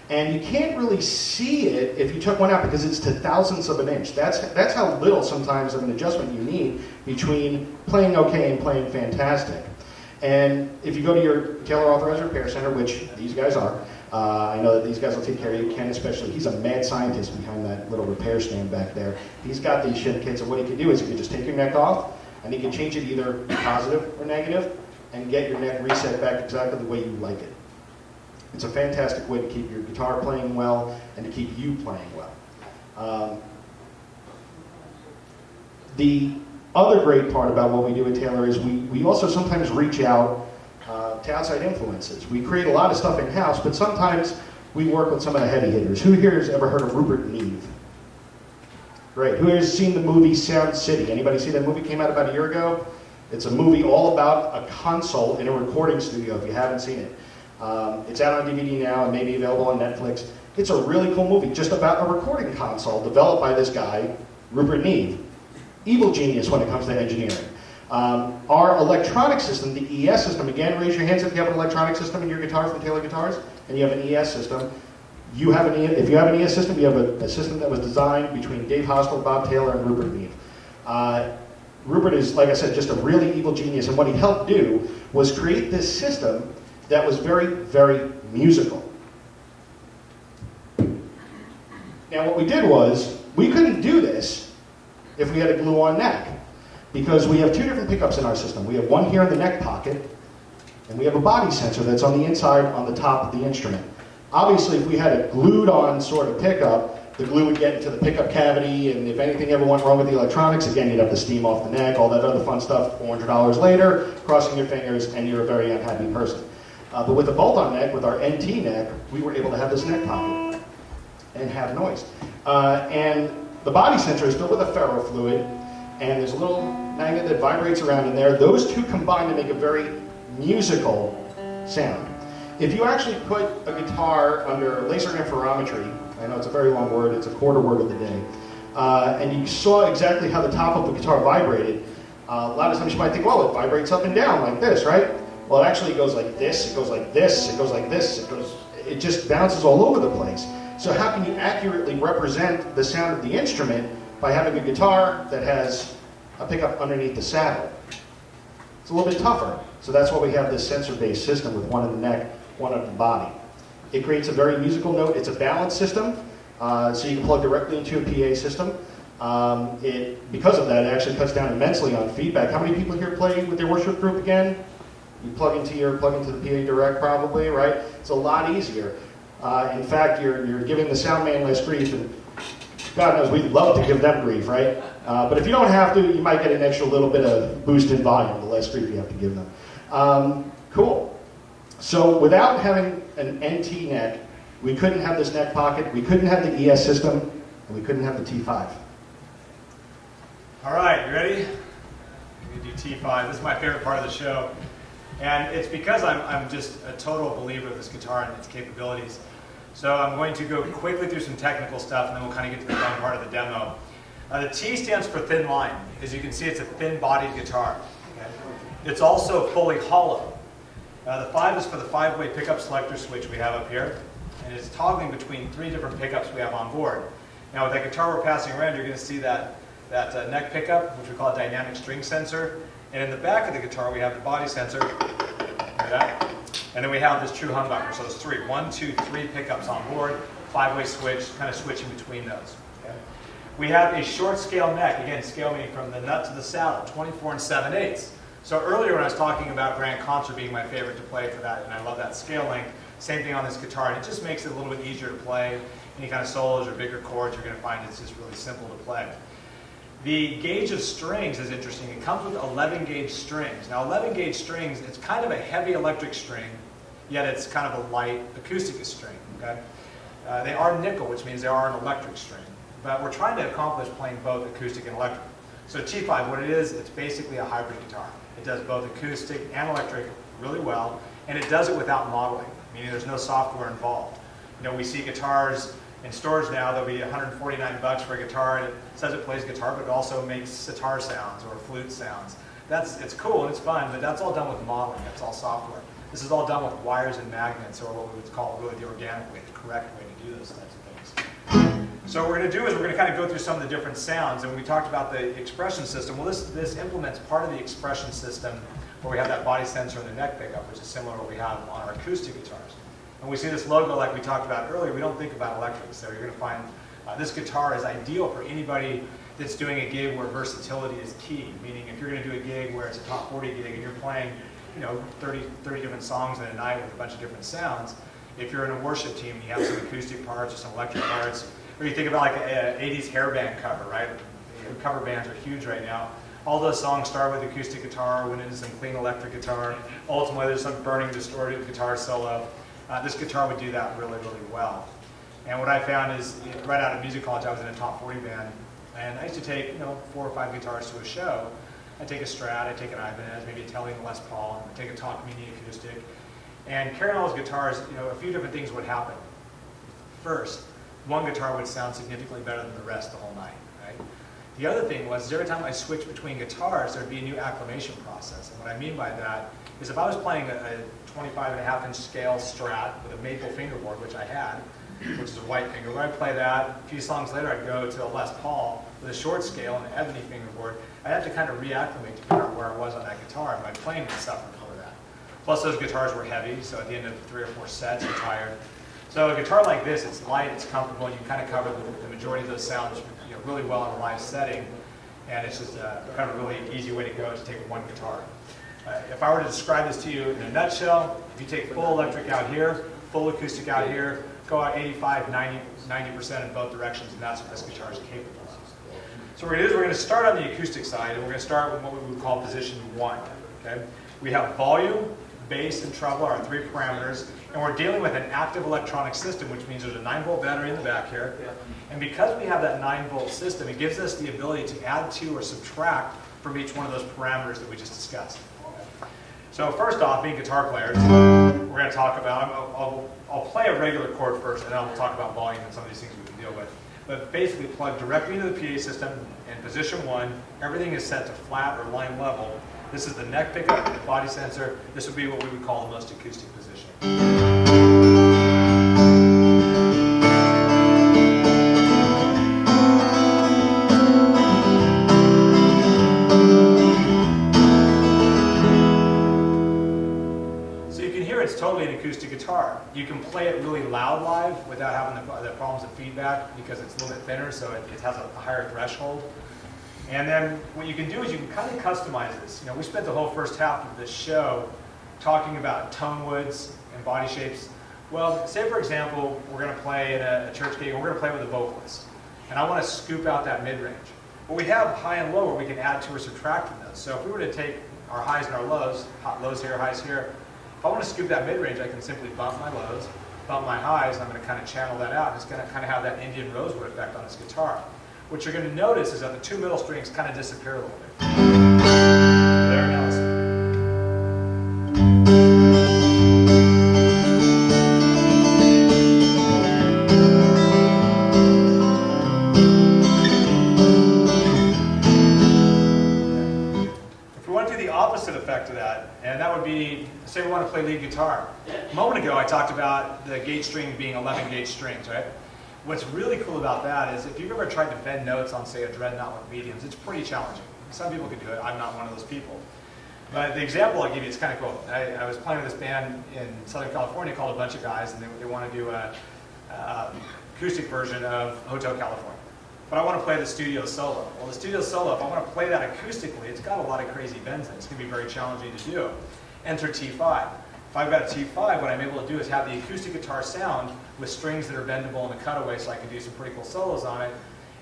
And you can't really see it if you took one out because it's to thousandths of an inch. That's how little sometimes of an adjustment you need between playing okay and playing fantastic. And if you go to your Taylor Authorized Repair Center, which these guys are, I know that these guys will take care of you. Ken especially, he's a mad scientist behind that little repair stand back there. He's got these shim kits, and what he can do is he can just take your neck off, and he can change it either positive or negative, and get your neck reset back exactly the way you like it. It's a fantastic way to keep your guitar playing well and to keep you playing well. The other great part about what we do at Taylor is we also sometimes reach out to outside influences. We create a lot of stuff in-house, but sometimes we work with some of the heavy hitters. Who here has ever heard of Rupert Neve? Great. Who has seen the movie Sound City? Anybody see that movie? Came out about a year ago. It's a movie all about a console in a recording studio, if you haven't seen it. It's out on DVD now and maybe available on Netflix. It's a really cool movie just about a recording console developed by this guy, Rupert Neve. Evil genius when it comes to engineering. Our electronic system, the ES system, again, raise your hands if you have an electronic system in your guitar from Taylor Guitars and you have an ES system. If you have an ES system, you have a system that was designed between Dave Hostel, Bob Taylor, and Rupert Neve. Rupert is, like I said, just a really evil genius, and what he helped do was create this system that was very, very musical. Now what we did was, we couldn't do this if we had a glue-on neck, because we have 2 different pickups in our system. We have one here in the neck pocket, and we have a body sensor that's on the inside on the top of the instrument. Obviously, if we had a glued-on sort of pickup, the glue would get into the pickup cavity, and if anything ever went wrong with the electronics, again, you'd have to steam off the neck, all that other fun stuff, $400 later, crossing your fingers, and you're a very unhappy person. But with the bolt-on neck, with our NT neck, we were able to have this neck pocket and have noise. And the body sensor is filled with a ferrofluid, and there's a little magnet that vibrates around in there. Those 2 combine to make a very musical sound. If you actually put a guitar under laser interferometry, I know it's a very long word, it's a quarter word of the day, and you saw exactly how the top of the guitar vibrated, a lot of times you might think, well, it vibrates up and down like this, right? Well, it actually goes like this, it goes like this, it goes like this, it just bounces all over the place. So how can you accurately represent the sound of the instrument by having a guitar that has a pickup underneath the saddle? It's a little bit tougher. So that's why we have this sensor-based system with one in the neck, one on the body. It creates a very musical note. It's a balance system, so you can plug directly into a PA system. Because of that, it actually cuts down immensely on feedback. How many people here play with their worship group again? You plug into the PA direct probably, right? It's a lot easier. In fact, you're giving the sound man less grief, and God knows we'd love to give them grief, right? But if you don't have to, you might get an extra little bit of boost in volume, the less grief you have to give them. Cool. So without having an NT neck, we couldn't have this neck pocket, we couldn't have the ES system, and we couldn't have the T5. All right, you ready? We do T5. This is my favorite part of the show. And it's because I'm just a total believer of this guitar and its capabilities. So I'm going to go quickly through some technical stuff, and then we'll kind of get to the fun part of the demo. The T stands for thin line. As you can see, it's a thin-bodied guitar. Okay? It's also fully hollow. The 5 is for the 5-way pickup selector switch we have up here, and it's toggling between 3 different pickups we have on board. Now with that guitar we're passing around, you're going to see that neck pickup, which we call a dynamic string sensor, And in the back of the guitar, we have the body sensor, hear that? And then we have this true humbucker. So there's three, 1, 2, 3 pickups on board, 5-way switch, kind of switching between those. Okay? We have a short scale neck, again, scale meaning from the nut to the saddle, 24 7/8. So earlier when I was talking about grand concert being my favorite to play for that, and I love that scale length, same thing on this guitar, and it just makes it a little bit easier to play. Any kind of solos or bigger chords, you're going to find it's just really simple to play. The gauge of strings is interesting. It comes with 11 gauge strings. Now 11 gauge strings, it's kind of a heavy electric string, yet it's kind of a light acoustic string. Okay? They are nickel, which means they are an electric string. But we're trying to accomplish playing both acoustic and electric. So T5, what it is, it's basically a hybrid guitar. It does both acoustic and electric really well, and it does it without modeling, meaning there's no software involved. You know, we see guitars in stores now, they'll be $149 for a guitar, and it says it plays guitar, but it also makes sitar sounds or flute sounds. It's cool and it's fun, but that's all done with modeling. That's all software. This is all done with wires and magnets, or what we would call really the organic way, the correct way to do those types of things. So what we're going to do is we're going to kind of go through some of the different sounds, and we talked about the expression system. Well, this implements part of the expression system where we have that body sensor and the neck pickup, which is similar to what we have on our acoustic guitars. And we see this logo like we talked about earlier, we don't think about electric, so you're going to find this guitar is ideal for anybody that's doing a gig where versatility is key, meaning if you're going to do a gig where it's a top 40 gig and you're playing 30 different songs in a night with a bunch of different sounds, if you're in a worship team and you have some acoustic parts or some electric parts, or you think about like an 80s hair band cover, right? Cover bands are huge right now. All those songs start with acoustic guitar, went into some clean electric guitar. Ultimately, there's some burning distorted guitar solo. This guitar would do that really, really well. And what I found is, right out of music college, I was in a top 40 band, and I used to take 4 or 5 guitars to a show. I'd take a Strat, I'd take an Ibanez, maybe a Tele and Les Paul, I'd take a Talk Mini acoustic, and carrying all those guitars, a few different things would happen. First, one guitar would sound significantly better than the rest the whole night, right? The other thing was, every time I switched between guitars, there'd be a new acclimation process. And what I mean by that is if I was playing a 25.5-inch scale Strat with a maple fingerboard, which I had, which is a white fingerboard, I'd play that. A few songs later, I'd go to a Les Paul with a short scale and an ebony fingerboard. I'd have to kind of reacclimate to figure out where I was on that guitar, and my playing would suffer for that. Plus, those guitars were heavy, so at the end of 3 or 4 sets, you're tired. So a guitar like this, it's light, it's comfortable, and you kind of cover the majority of those sounds really well in a live setting, and it's just kind of a really easy way to go to take one guitar. If I were to describe this to you in a nutshell, if you take full electric out here, full acoustic out here, go out 85, 90% in both directions, and that's what this guitar is capable of. So what we're going to do is we're going to start on the acoustic side, and we're going to start with what we would call position 1. Okay? We have volume, bass, and treble are our 3 parameters, and we're dealing with an active electronic system, which means there's a 9-volt battery in the back here. And because we have that 9-volt system, it gives us the ability to add to or subtract from each one of those parameters that we just discussed. So first off, being guitar players, we're going to talk about, I'll play a regular chord first, and then I'll talk about volume and some of these things we can deal with. But basically plug directly into the PA system in position 1. Everything is set to flat or line level. This is the neck pickup, the body sensor. This would be what we would call the most acoustic position. So you can hear it's totally an acoustic guitar. You can play it really loud live without having the problems of feedback because it's a little bit thinner, so it has a higher threshold. And then what you can do is you can kind of customize this. We spent the whole first half of this show talking about tone woods and body shapes. Well, say for example, we're going to play in a church gig and we're going to play with a vocalist. And I want to scoop out that mid-range. Well, we have high and low where we can add to or subtract from those. So if we were to take our highs and our lows here, highs here, if I want to scoop that mid-range, I can simply bump my lows, bump my highs, and I'm going to kind of channel that out. It's going to kind of have that Indian rosewood effect on this guitar. What you're going to notice is that the 2 middle strings kind of disappear a little bit. There, now listen. If we want to do the opposite effect of that, and that would be, say we want to play lead guitar. A moment ago I talked about the gauge string being 11 gauge strings, right? What's really cool about that is if you've ever tried to bend notes on, say, a dreadnought with mediums, it's pretty challenging. Some people can do it. I'm not one of those people. But the example I'll give you is kind of cool. I was playing with this band in Southern California called A Bunch of Guys, and they want to do a acoustic version of Hotel California. But I want to play the studio solo. Well, the studio solo, if I want to play that acoustically, it's got a lot of crazy bends in it. It's going to be very challenging to do. Enter T5. If I've got a T5, what I'm able to do is have the acoustic guitar sound with strings that are bendable in the cutaway, so I can do some pretty cool solos on it.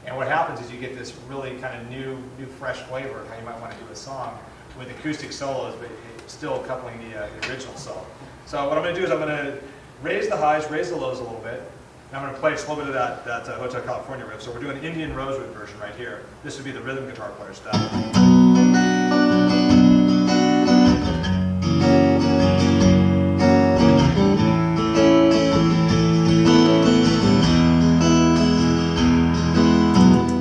And what happens is you get this really kind of new fresh flavor of how you might want to do a song with acoustic solos, but still coupling the original solo. So what I'm going to do is I'm going to raise the highs, raise the lows a little bit. And I'm going to play just a little bit of that Hotel California riff. So we're doing an Indian Rosewood version right here. This would be the rhythm guitar player stuff.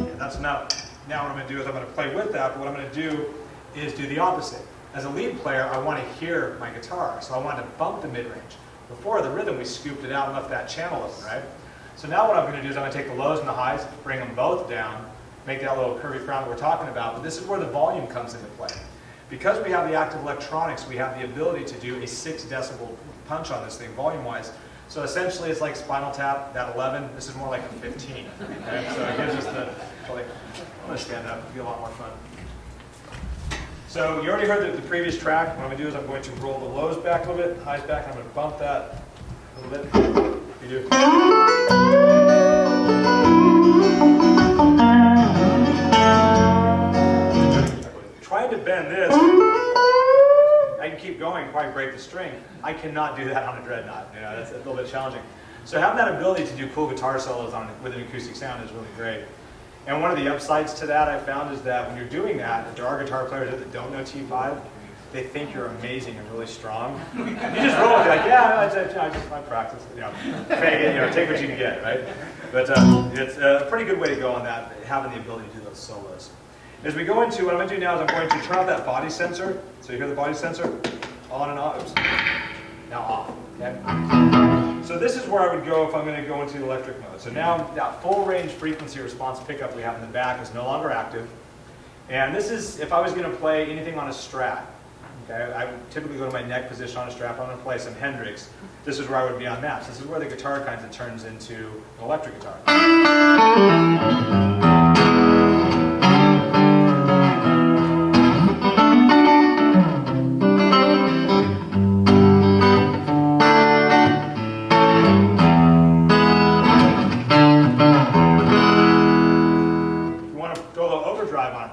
Yeah, that's enough. Now what I'm going to do is I'm going to play with that, but what I'm going to do is do the opposite. As a lead player, I want to hear my guitar, so I want to bump the mid-range. Before the rhythm, we scooped it out and left that channel open, right? So now what I'm going to do is I'm going to take the lows and the highs, bring them both down, make that little curvy crown that we're talking about, but this is where the volume comes into play. Because we have the active electronics, we have the ability to do a 6 decibel punch on this thing, volume-wise. So essentially it's like Spinal Tap, that 11, this is more like a 15. Okay? So it gives us the, like, I'm going to stand up, it'll be a lot more fun. So you already heard the previous track. What I'm going to do is I'm going to roll the lows back a little bit, highs back, and I'm going to bump that a little bit. You do. Trying to bend this, I can keep going, probably break the string. I cannot do that on a dreadnought. You know, that's a little bit challenging. So having that ability to do cool guitar solos with an acoustic sound is really great. And one of the upsides to that I found is that when you're doing that, there are guitar players that don't know T5. They think you're amazing and really strong. You just roll with it, like, yeah, I practice. You know, fake it, you know, take what you can get, right? But it's a pretty good way to go on that, having the ability to do those solos. As we go into, what I'm going to do now is I'm going to turn off that body sensor. So you hear the body sensor? On and off. Oops. Now off. Okay? So this is where I would go if I'm going to go into the electric mode. So now that full range frequency response pickup we have in the back is no longer active. And this is if I was going to play anything on a Strat. Okay? I would typically go to my neck position on a Strat. I'm going to play some Hendrix. This is where I would be on maps. This is where the guitar kind of turns into an electric guitar.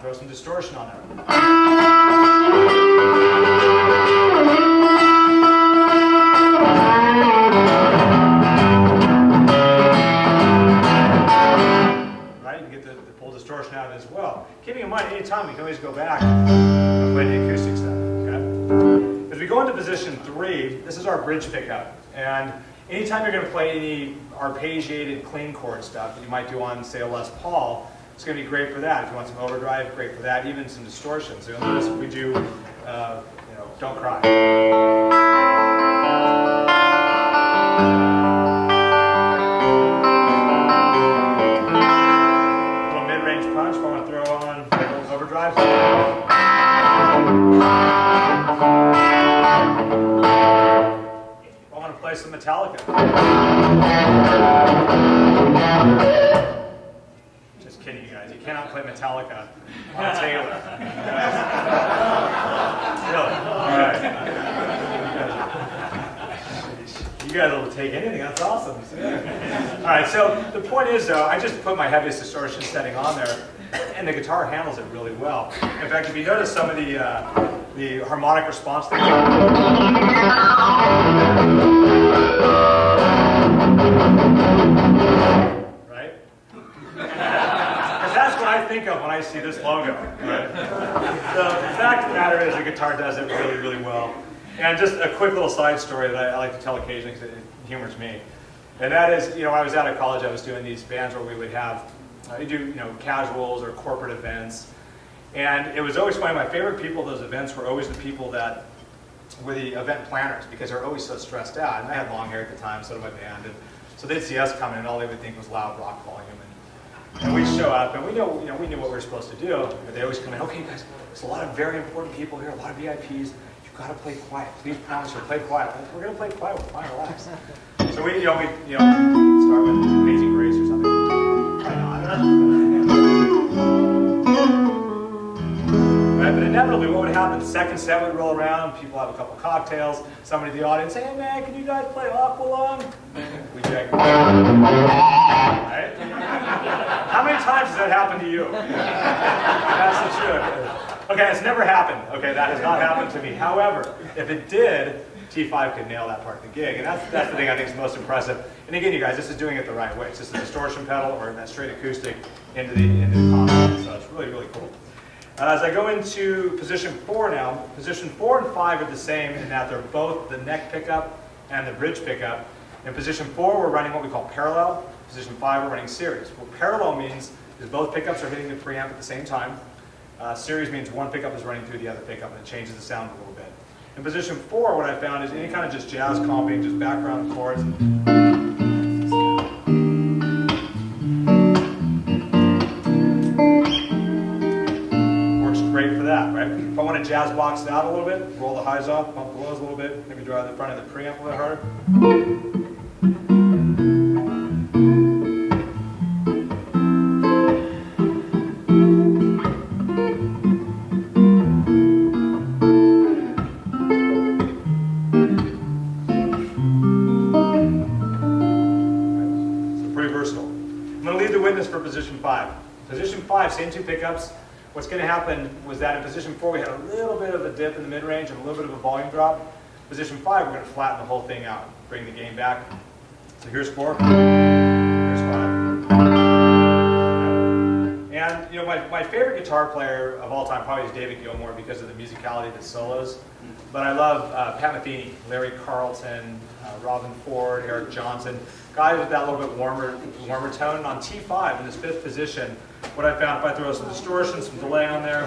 Throw some distortion on there. Right, you can get the full distortion out of it as well. Keeping in mind, anytime you can always go back and play the acoustic stuff. Okay? As we go into position 3, this is our bridge pickup. And anytime you're going to play any arpeggiated clean chord stuff that you might do on, say, a Les Paul, it's going to be great for that. If you want some overdrive, great for that. Even some distortion. So you'll notice we do, you know, Don't Cry. A little mid-range punch. I want to throw on overdrive. I want to play some Metallica. Kidding you guys, you cannot play Metallica on a Taylor. Really? Alright. You guys will take anything, that's awesome. Alright, so the point is though, I just put my heaviest distortion setting on there, and the guitar handles it really well. In fact, if you notice some of the harmonic response things, I think of when I see this logo. Right? So the fact of the matter is the guitar does it really, really well. And just a quick little side story that I like to tell occasionally because it humors me. And that is, you know, when I was out of college, I was doing these bands where we would have, you do, you know, casuals or corporate events. And it was always funny. My favorite people at those events were always the people that were the event planners because they were always so stressed out. And I had long hair at the time, so did my band. And so they'd see us coming and all they would think was loud rock volume. And we show up, and we knew what we were supposed to do. But they always come in, okay, guys, there's a lot of very important people here, a lot of VIPs. You've got to play quiet. Please promise you'll play quiet. We're going to play quiet. We're fine, relax. So we start with Amazing Grace or something. Right, but inevitably, what would happen? The second set would roll around, people have a couple cocktails, somebody in the audience say, hey man, can you guys play Aqualung? We check. Right? How many times has that happened to you? That's the truth. Okay, it's never happened. Okay, that has not happened to me. However, if it did, T5 could nail that part of the gig, and that's the thing I think is most impressive. And again, you guys, this is doing it the right way. It's just a distortion pedal or that straight acoustic into the console, so it's really, really cool. As I go into position 4 now, position 4 and 5 are the same in that they're both the neck pickup and the bridge pickup. In position 4, we're running what we call parallel. Position 5, we're running series. What parallel means is both pickups are hitting the preamp at the same time. Series means one pickup is running through the other pickup, and it changes the sound a little bit. In position 4, what I found is any kind of just jazz comping, just background chords. Great for that, right? If I want to jazz box it out a little bit, roll the highs off, bump the lows a little bit, maybe drive the front of the preamp a little harder. So pretty versatile. I'm going to leave the witness for position 5. Position 5, same two pickups. What's going to happen was that in position 4 we had a little bit of a dip in the mid-range and a little bit of a volume drop. Position 5 we're going to flatten the whole thing out, bring the gain back. So here's 4, here's 5. And you know my favorite guitar player of all time probably is David Gilmour because of the musicality of his solos. But I love Pat Metheny, Larry Carlton, Robin Ford, Eric Johnson, guys with that little bit warmer tone. And on T5 in this 5th position, what I found, if I throw some distortion, some delay on there,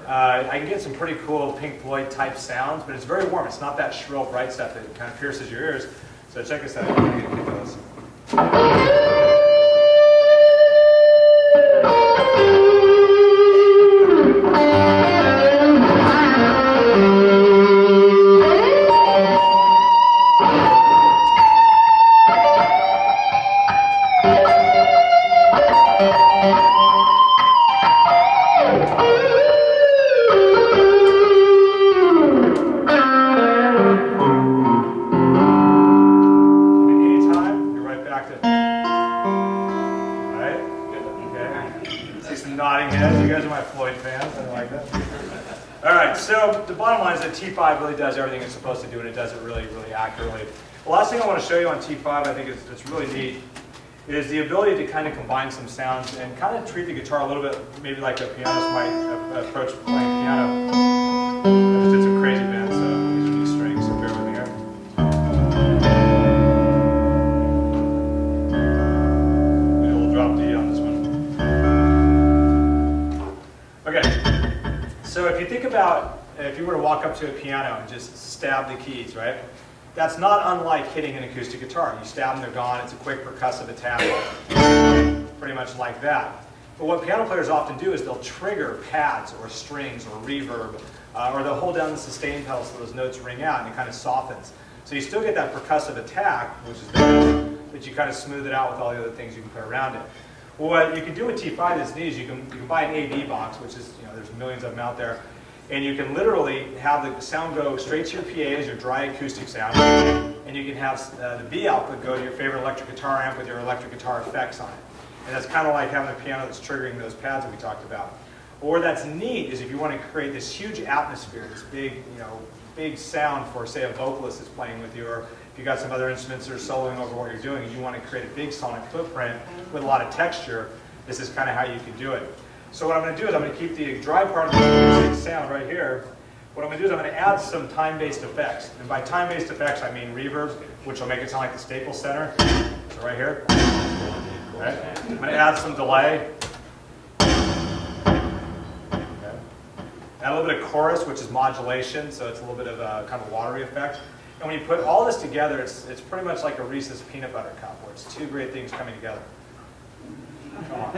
I can get some pretty cool Pink Floyd type sounds, but it's very warm. It's not that shrill, bright stuff that kind of pierces your ears. So check this out. I'm going to get a kick of this. So the bottom line is that T5 really does everything it's supposed to do, and it does it really, really accurately. The last thing I want to show you on T5, I think it's really neat, is the ability to kind of combine some sounds and kind of treat the guitar a little bit maybe like a pianist might approach playing piano. I just did some crazy bends, so these are these strings, so bear with me here. Maybe a little drop D on this one. Okay, so if you think about if you were to walk up to a piano and just stab the keys, right? That's not unlike hitting an acoustic guitar. You stab them, they're gone. It's a quick percussive attack, pretty much like that. But what piano players often do is they'll trigger pads or strings or reverb, or they'll hold down the sustain pedal so those notes ring out and it kind of softens. So you still get that percussive attack, which is nice, but you kind of smooth it out with all the other things you can put around it. Well, what you can do with T5 that's neat is you can buy an AV box, which is, there's millions of them out there. And you can literally have the sound go straight to your PA as your dry acoustic sound, and you can have the B output go to your favorite electric guitar amp with your electric guitar effects on it. And that's kind of like having a piano that's triggering those pads that we talked about. Or that's neat is if you want to create this huge atmosphere, this big, big sound for, say, a vocalist that's playing with you, or if you got some other instruments that are soloing over what you're doing, and you want to create a big sonic footprint with a lot of texture, this is kind of how you can do it. So what I'm going to do is I'm going to keep the dry part of the sound right here. What I'm going to do is I'm going to add some time-based effects. And by time-based effects, I mean reverbs, which will make it sound like the Staples Center. So right here. Okay. I'm going to add some delay. Okay. Add a little bit of chorus, which is modulation, so it's a little bit of a kind of watery effect. And when you put all this together, it's pretty much like a Reese's peanut butter cup, where it's two great things coming together. Come on.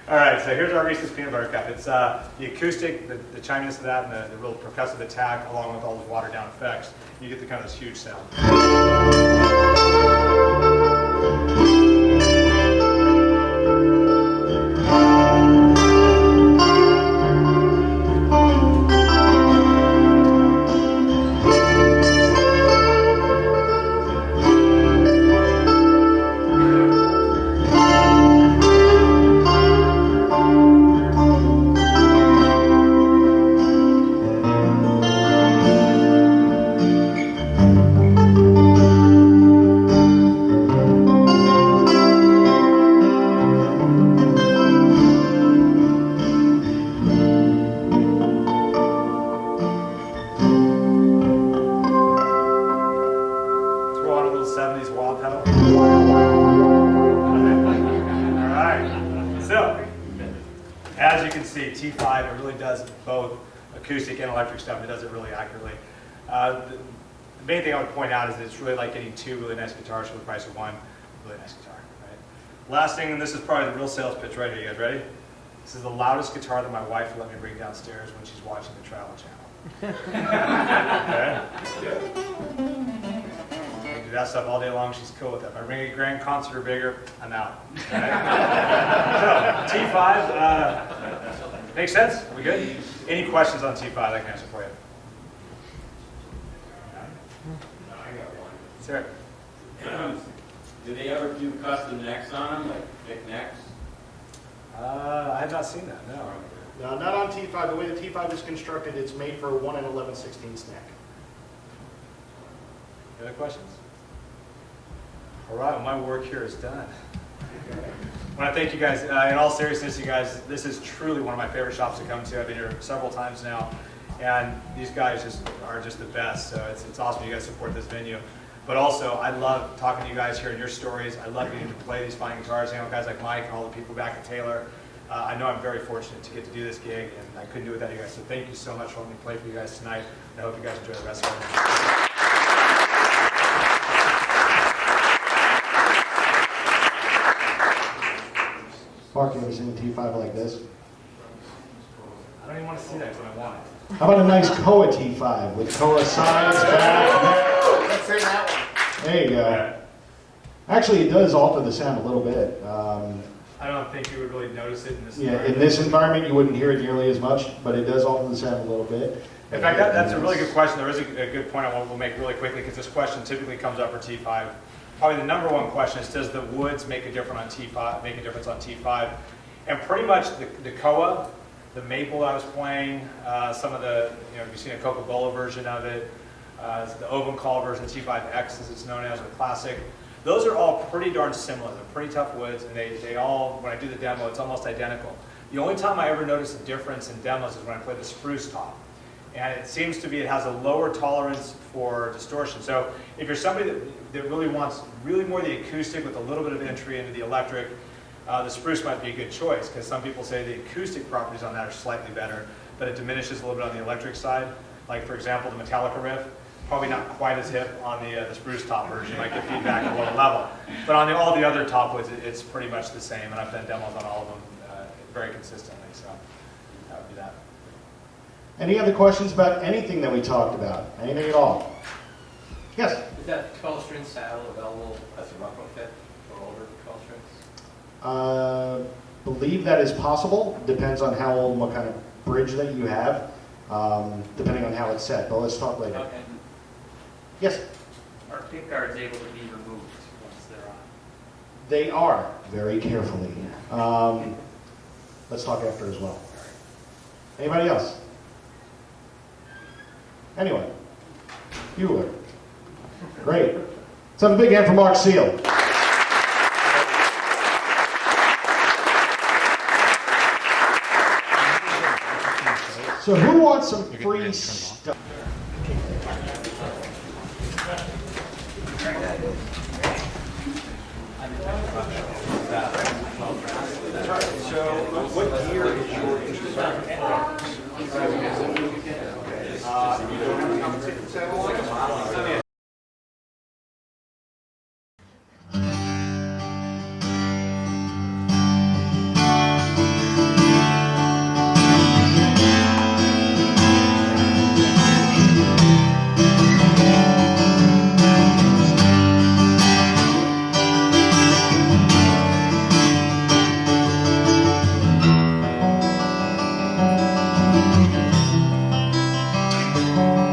All right, so here's our Reese's Peanut Butter Cup. It's the acoustic, the chiminess of that, and the real percussive attack, along with all those watered down effects. You get the kind of this huge sound. Throw on a little 70s wah pedal. All right. So, as you can see, T5, it really does both acoustic and electric stuff. It does it really accurately. The main thing I would point out is that it's really like getting two really nice guitars for the price of one really nice guitar. Right? Last thing, and this is probably the real sales pitch right here. You guys ready? This is the loudest guitar that my wife will let me bring downstairs when she's watching the Travel Channel. Okay? I can do that stuff all day long. She's cool with that. If I bring a grand concert or bigger, I'm out. Right? So, T5, makes sense? Are we good? Any questions on T5 I can answer for you? Sir? Do they ever do custom necks on them, like thick necks? I have not seen that, no. No, not on T5. The way the T5 is constructed, it's made for a 1 11/16 neck. Any other questions? All right, well, my work here is done. I want to thank you guys. In all seriousness, you guys, this is truly one of my favorite shops to come to. I've been here several times now, and these guys are just the best. So it's awesome you guys support this venue. But also, I love talking to you guys, hearing your stories. I love getting to play these fine guitars, hang out with guys like Mike and all the people back at Taylor. I know I'm very fortunate to get to do this gig, and I couldn't do it without you guys. So thank you so much for letting me play for you guys tonight. And I hope you guys enjoy the rest of it. Mark, you ever seen a T5 like this? I don't even want to see that, but I want it. How about a nice Koa T5 with Koa sides, back, Let's say that one. there you go. Actually, it does alter the sound a little bit. I don't think you would really notice it in this Yeah, environment. in this environment, you wouldn't hear it nearly as much, but it does alter the sound a little bit. In fact, that's a really good question. There is a good point I will make really quickly, because this question typically comes up for T5. Probably the number one question is, does the woods make a difference on T5? And pretty much the Koa, the maple I was playing, some of the, you've seen a Coca-Cola version of it, the Ovenkal version, T5X as it's known as, the classic. Those are all pretty darn similar. They're pretty tough woods, and they all, when I do the demo, it's almost identical. The only time I ever notice a difference in demos is when I play the spruce top. And it seems to be it has a lower tolerance for distortion. So if you're somebody that really wants really more the acoustic with a little bit of entry into the electric, the spruce might be a good choice, because some people say the acoustic properties on that are slightly better, but it diminishes a little bit on the electric side. Like, for example, the Metallica riff, probably not quite as hip on the spruce top version. You might get feedback at a lower level. But on all the other top woods, it's pretty much the same, and I've done demos on all of them very consistently, so that would be that. Any other questions about anything that we talked about? Anything at all? Yes? Is that 12-string saddle available as a retrofit for older 12 strings? Believe that is possible. Depends on how old and what kind of bridge that you have, depending on how it's set. But let's talk later. Okay. Yes? Are pick guards able to be removed once they're on? They are, very carefully. Let's talk after as well. Anybody else? Anyway, Bueller. Great. Let's have a big hand for Marc Seal. So who wants some free stuff? So, what year is your instrument? You don't have to settle on it? Thanks.